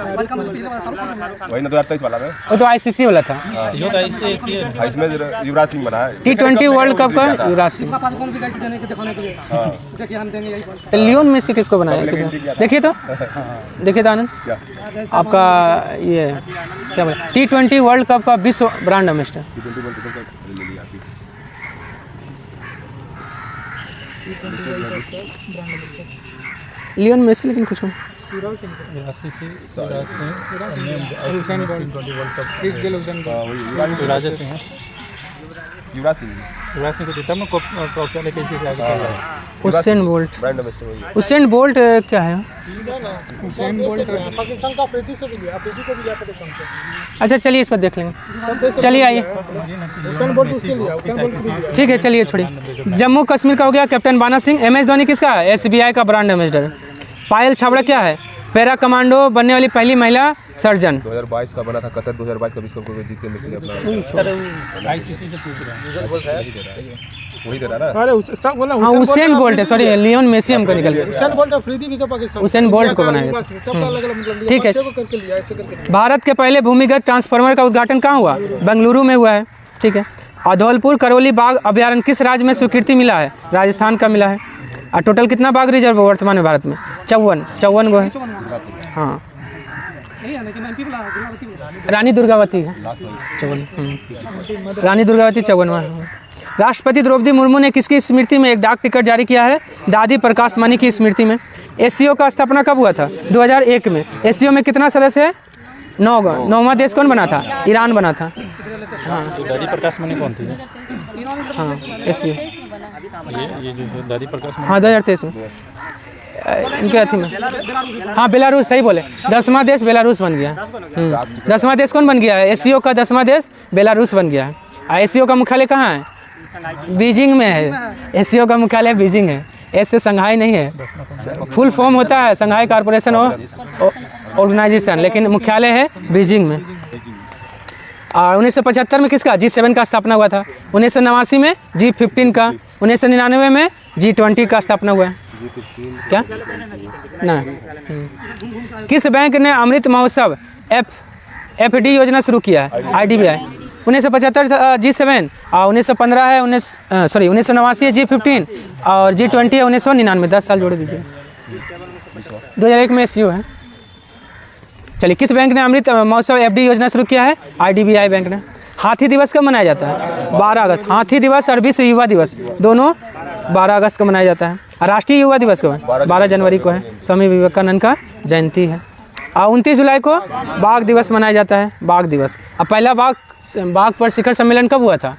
S4: वही ना 2023 वाला में।
S1: वो तो ICC वाला था।
S2: यो तो ICC है।
S4: इसमें युवराज सिंह बना है।
S1: T20 वर्ल्ड कप का युवराज सिंह। तो लियोन मेसी किसको बनाया? देखिए तो आनंद, आपका ये क्या बोले, T20 वर्ल्ड कप का विश्व ब्रांड एम्बेसडर। लियोन मेसी, लेकिन कुछ
S4: युवराज सिंह
S2: को देता मैं ट्रॉफी लेके इसी से आगे चल रहा है।
S1: Usain bolt.
S4: ब्रांड एम्बेसडर वही है।
S1: उसेन बोल्ट क्या है? अच्छा, चलिए इस पर देख लेंगे। चलिए आइए, ठीक है, चलिए छोड़िए। जम्मू कश्मीर का हो गया कैप्टन बाना सिंह। MS धोनी किसका है? SBI का ब्रांड एम्बेसडर। पायल छाबड़ा क्या है? पैरा कमांडो बनने वाली पहली महिला सर्जन।
S4: 2022 का बना था, कतर 2022 का विश्व कप जीत के मिस अपना
S2: ICC से पूछ रहा है।
S4: वही दे रहा ना।
S3: अरे सब बोला
S1: हाँ, उसेन बोल्ट है, सॉरी, लियोन मेसी हमको निकल गया।
S3: हुसैन बोल्ट अफरीदी भी तो पाकिस्तान।
S1: उसेन बोल्ट को बनाया गया।
S3: सबका अलग-अलग मतलब
S1: ठीक है।
S3: को करके लिया, ऐसे करके।
S1: भारत के पहले भूमिगत ट्रांसफार्मर का उद्घाटन कहाँ हुआ? बेंगलुरु में हुआ है। ठीक है। अधौलपुर करौली बाघ अभ्यारण्य किस राज्य में स्वीकृति मिला है? राजस्थान का मिला है। और टोटल कितना बाघ रिजर्व वर्तमान में भारत में? 54 गो है। हाँ, रानी दुर्गावती है 54। रानी दुर्गावती 54। राष्ट्रपति द्रौपदी मुर्मू ने किसकी स्मृति में एक डाक टिकट जारी किया है? दादी प्रकाश मणि की स्मृति में। एससीओ का स्थापना कब हुआ था? 2001 में। एससीओ में कितना सदस्य है? 9 गो। 9वां देश कौन बना था? ईरान बना था। हाँ,
S2: दादी प्रकाश मणि कौन थी?
S1: हाँ, एससीओ,
S2: ये जो दादी प्रकाश मणि।
S1: हाँ, 2023 में इनके अथी में। हाँ, बेलारूस, सही बोले। 10वां देश बेलारूस बन गया। 10वां देश कौन बन गया है? एससीओ का 10वां देश बेलारूस बन गया है। एससीओ का मुख्यालय कहाँ है? बीजिंग में है। एससीओ का मुख्यालय बीजिंग है। एस से संघाई नहीं है, फुल फॉर्म होता है संघाई कॉर्पोरेशन ऑर्गेनाइजेशन, लेकिन मुख्यालय है बीजिंग में। और 1975 में किसका? G7 का स्थापना हुआ था। 1989 में G15 का। 1999 में G20 का स्थापना हुआ है। क्या ना? किस बैंक ने अमृत महोत्सव FD योजना शुरू किया है? IDBI। 1975 G7 और 1915 है 1989 है G15 और G20 है 1999। 10 साल जोड़ दीजिए। 2001 में SCO है। चलिए, किस बैंक ने अमृत महोत्सव FD योजना शुरू किया है? IDBI बैंक ने। हाथी दिवस कब मनाया जाता है? 12 अगस्त। हाथी दिवस और विश्व युवा दिवस दोनों 12 अगस्त को मनाया जाता है। राष्ट्रीय युवा दिवस को 12 जनवरी को है। स्वामी विवेकानंद का जयंती है। और 29 जुलाई को बाघ दिवस मनाया जाता है। बाघ दिवस। अब पहला बाघ पर शिखर सम्मेलन कब हुआ था?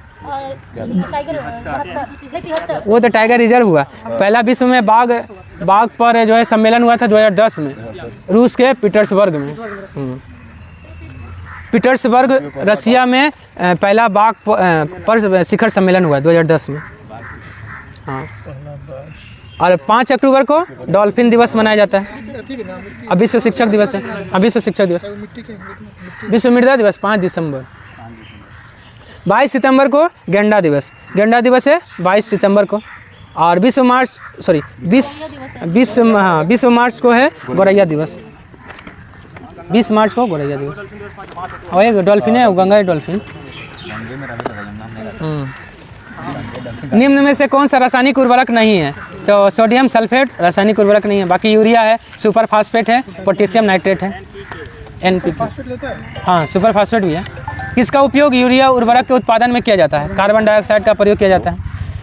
S1: वो तो टाइगर रिजर्व हुआ। पहला विश्व में बाघ पर जो है सम्मेलन हुआ था 2010 में, रूस के पीटर्सबर्ग में। पीटर्सबर्ग रसिया में पहला बाघ पर शिखर सम्मेलन हुआ 2010 में। हाँ, और 5 अक्टूबर को डॉल्फिन दिवस मनाया जाता है। अब विश्व शिक्षक दिवस है। अब विश्व शिक्षक दिवस। विश्व मृदा दिवस 5 दिसंबर। 22 सितंबर को गेंडा दिवस। गेंडा दिवस है 22 सितंबर को। और 20 मार्च को है गौरैया दिवस। 20 मार्च को गौरैया दिवस। और एक डॉल्फिन है, गंगा डॉल्फिन। निम्न में से कौन सा रासायनिक उर्वरक नहीं है? तो सोडियम सल्फेट रासायनिक उर्वरक नहीं है। बाकी यूरिया है, सुपर फास्फेट है, पोटेशियम नाइट्रेट है, NPK। हाँ, सुपर फास्फेट भी है। किसका उपयोग यूरिया उर्वरक के उत्पादन में किया जाता है? कार्बन डाइऑक्साइड का प्रयोग किया जाता है।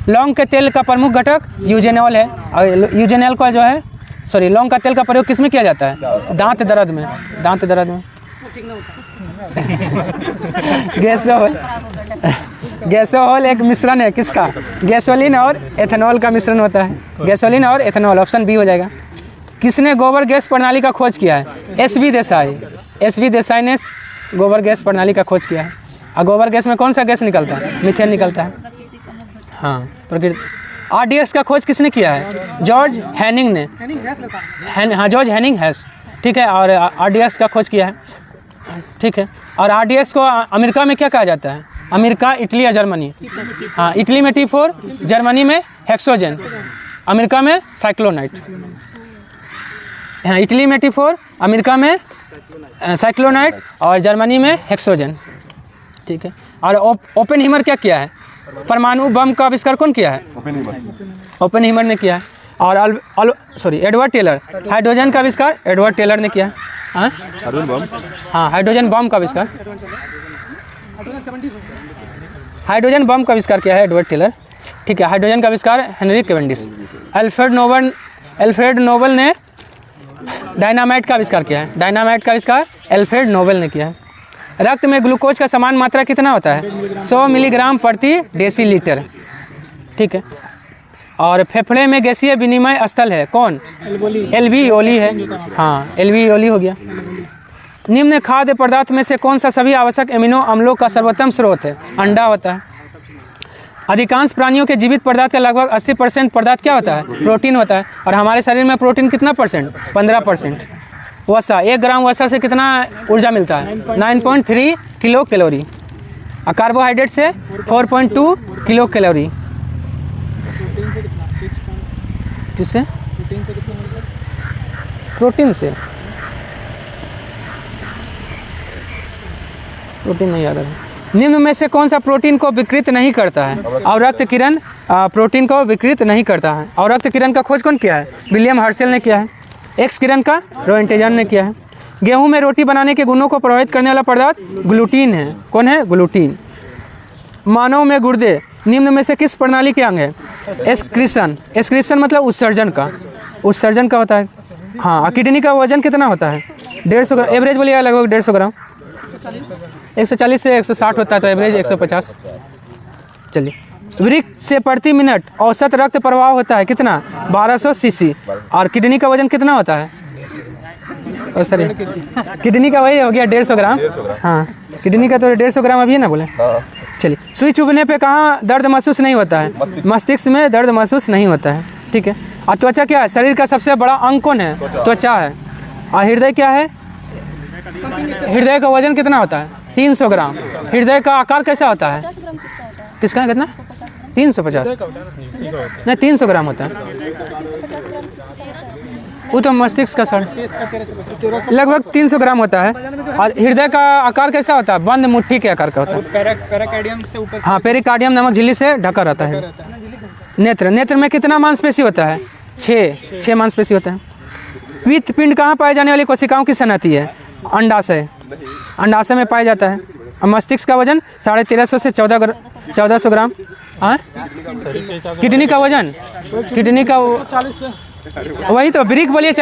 S1: लौंग के तेल का प्रमुख घटक यूजेनॉल है। और यूजेनॉल का जो है लौंग का तेल का प्रयोग किस में किया जाता है? दांत दर्द में। दांत दर्द में। गैसोहॉल, गैसोहॉल एक मिश्रण है किसका? गैसोलीन और एथेनॉल का मिश्रण होता है। गैसोलीन और एथेनॉल, ऑप्शन बी हो जाएगा। किसने गोबर गैस प्रणाली का खोज किया है? एस.बी. देसाई। एस.बी. देसाई ने गोबर गैस प्रणाली का खोज किया है। और गोबर गैस में कौन सा गैस निकलता है? मीथेन निकलता है। हाँ, प्रकृति। RDX का खोज किसने किया है? जॉर्ज हैनिंग ने। हाँ, जॉर्ज हैनिंग हैस, ठीक है। और RDX का खोज किया है, ठीक है। और RDX को अमेरिका में क्या कहा जाता है? अमेरिका, इटली या जर्मनी? हाँ, इटली में T4, जर्मनी में हेक्सोजन, अमेरिका में साइक्लोनाइट। हाँ, इटली में T4, अमेरिका में साइक्लोनाइट और जर्मनी में हेक्सोजन, ठीक है। और ओपेनहीमर क्या किया है? परमाणु बम का आविष्कार कौन किया है? ओपेनहीमर ने किया है। और एडवर्ड टेलर, हाइड्रोजन का आविष्कार एडवर्ड टेलर ने किया है। हाँ, हाइड्रोजन बम का आविष्कार, हाइड्रोजन बम का आविष्कार किया है एडवर्ड टेलर, ठीक है। हाइड्रोजन का आविष्कार हेनरी कैवेंडिश। अल्फ्रेड नोबल ने डायनामाइट का आविष्कार किया है। डायनामाइट का आविष्कार अल्फ्रेड नोबल ने किया है। रक्त में ग्लूकोज का समान मात्रा कितना होता है? 100 मिलीग्राम प्रति डेसीलीटर, ठीक है। और फेफड़े में गैसीय विनिमय स्थल है कौन? एल्वियोली है। हाँ, एल्वियोली हो गया। निम्न खाद्य पदार्थ में से कौन सा सभी आवश्यक एमिनो अम्लों का सर्वोत्तम स्रोत है? अंडा होता है। अधिकांश प्राणियों के जीवित पदार्थ का लगभग 80% पदार्थ क्या होता है? प्रोटीन होता है। और हमारे शरीर में प्रोटीन कितना परसेंट? 15%। वसा, 1 ग्राम वसा से कितना ऊर्जा मिलता है? 9.3 किलो कैलोरी। और कार्बोहाइड्रेट से 4.2 किलो कैलोरी। किससे? प्रोटीन से। प्रोटीन नहीं याद है। निम्न में से कौन सा प्रोटीन को विकृत नहीं करता है? और रक्त किरण प्रोटीन को विकृत नहीं करता है। और रक्त किरण का खोज कौन किया है? विलियम हर्शेल ने किया है। एक्स किरण का रोएंटेजन ने किया है। गेहूं में रोटी बनाने के गुणों को प्रभावित करने वाला पदार्थ ग्लूटीन है। कौन है? ग्लूटीन। मानव में गुर्दे निम्न में से किस प्रणाली के अंग है? एक्सक्रीशन। एक्सक्रीशन मतलब उत्सर्जन का, उत्सर्जन का होता है। हाँ, किडनी का वजन कितना होता है? 150 ग्राम। एवरेज बोलिएगा लगभग 150 ग्राम। 140 से 160 होता है, तो एवरेज 150। चलिए, वृक्क से प्रति मिनट औसत रक्त प्रवाह होता है कितना? 1200 सीसी। और किडनी का वजन कितना होता है? सॉरी, किडनी का वही हो गया 150 ग्राम। हाँ, किडनी का तो 150 ग्राम अभी है ना बोले। चलिए, सुई चुभने पे कहाँ दर्द महसूस नहीं होता है? मस्तिष्क में दर्द महसूस नहीं होता है, ठीक है। और त्वचा क्या है? शरीर का सबसे बड़ा अंग कौन है? त्वचा है। और हृदय क्या है? हृदय का वजन कितना होता है? 300 ग्राम। हृदय का आकार कैसा होता है? किसका है? कितना? 350 नहीं, 300 ग्राम होता है। वो तो मस्तिष्क का सर लगभग 300 ग्राम होता है। और हृदय का आकार कैसा होता है? बंद मुट्ठी के आकार का होता है।
S3: पेरिकार्डियम से ऊपर।
S1: हाँ, पेरिकार्डियम नामक झिल्ली से ढका रहता है। नेत्र, नेत्र में कितना मांसपेशी होता है? 6 मांसपेशी होता है। पित्त पिंड कहाँ पाए जाने वाली कोशिकाओं की सनती है? अंडाशय। अंडाशय में पाया जाता है। और मस्तिष्क का वजन 1350 से 1400 ग्राम। हाँ, किडनी का वजन, किडनी का वही तो ब्रिक बोलिए।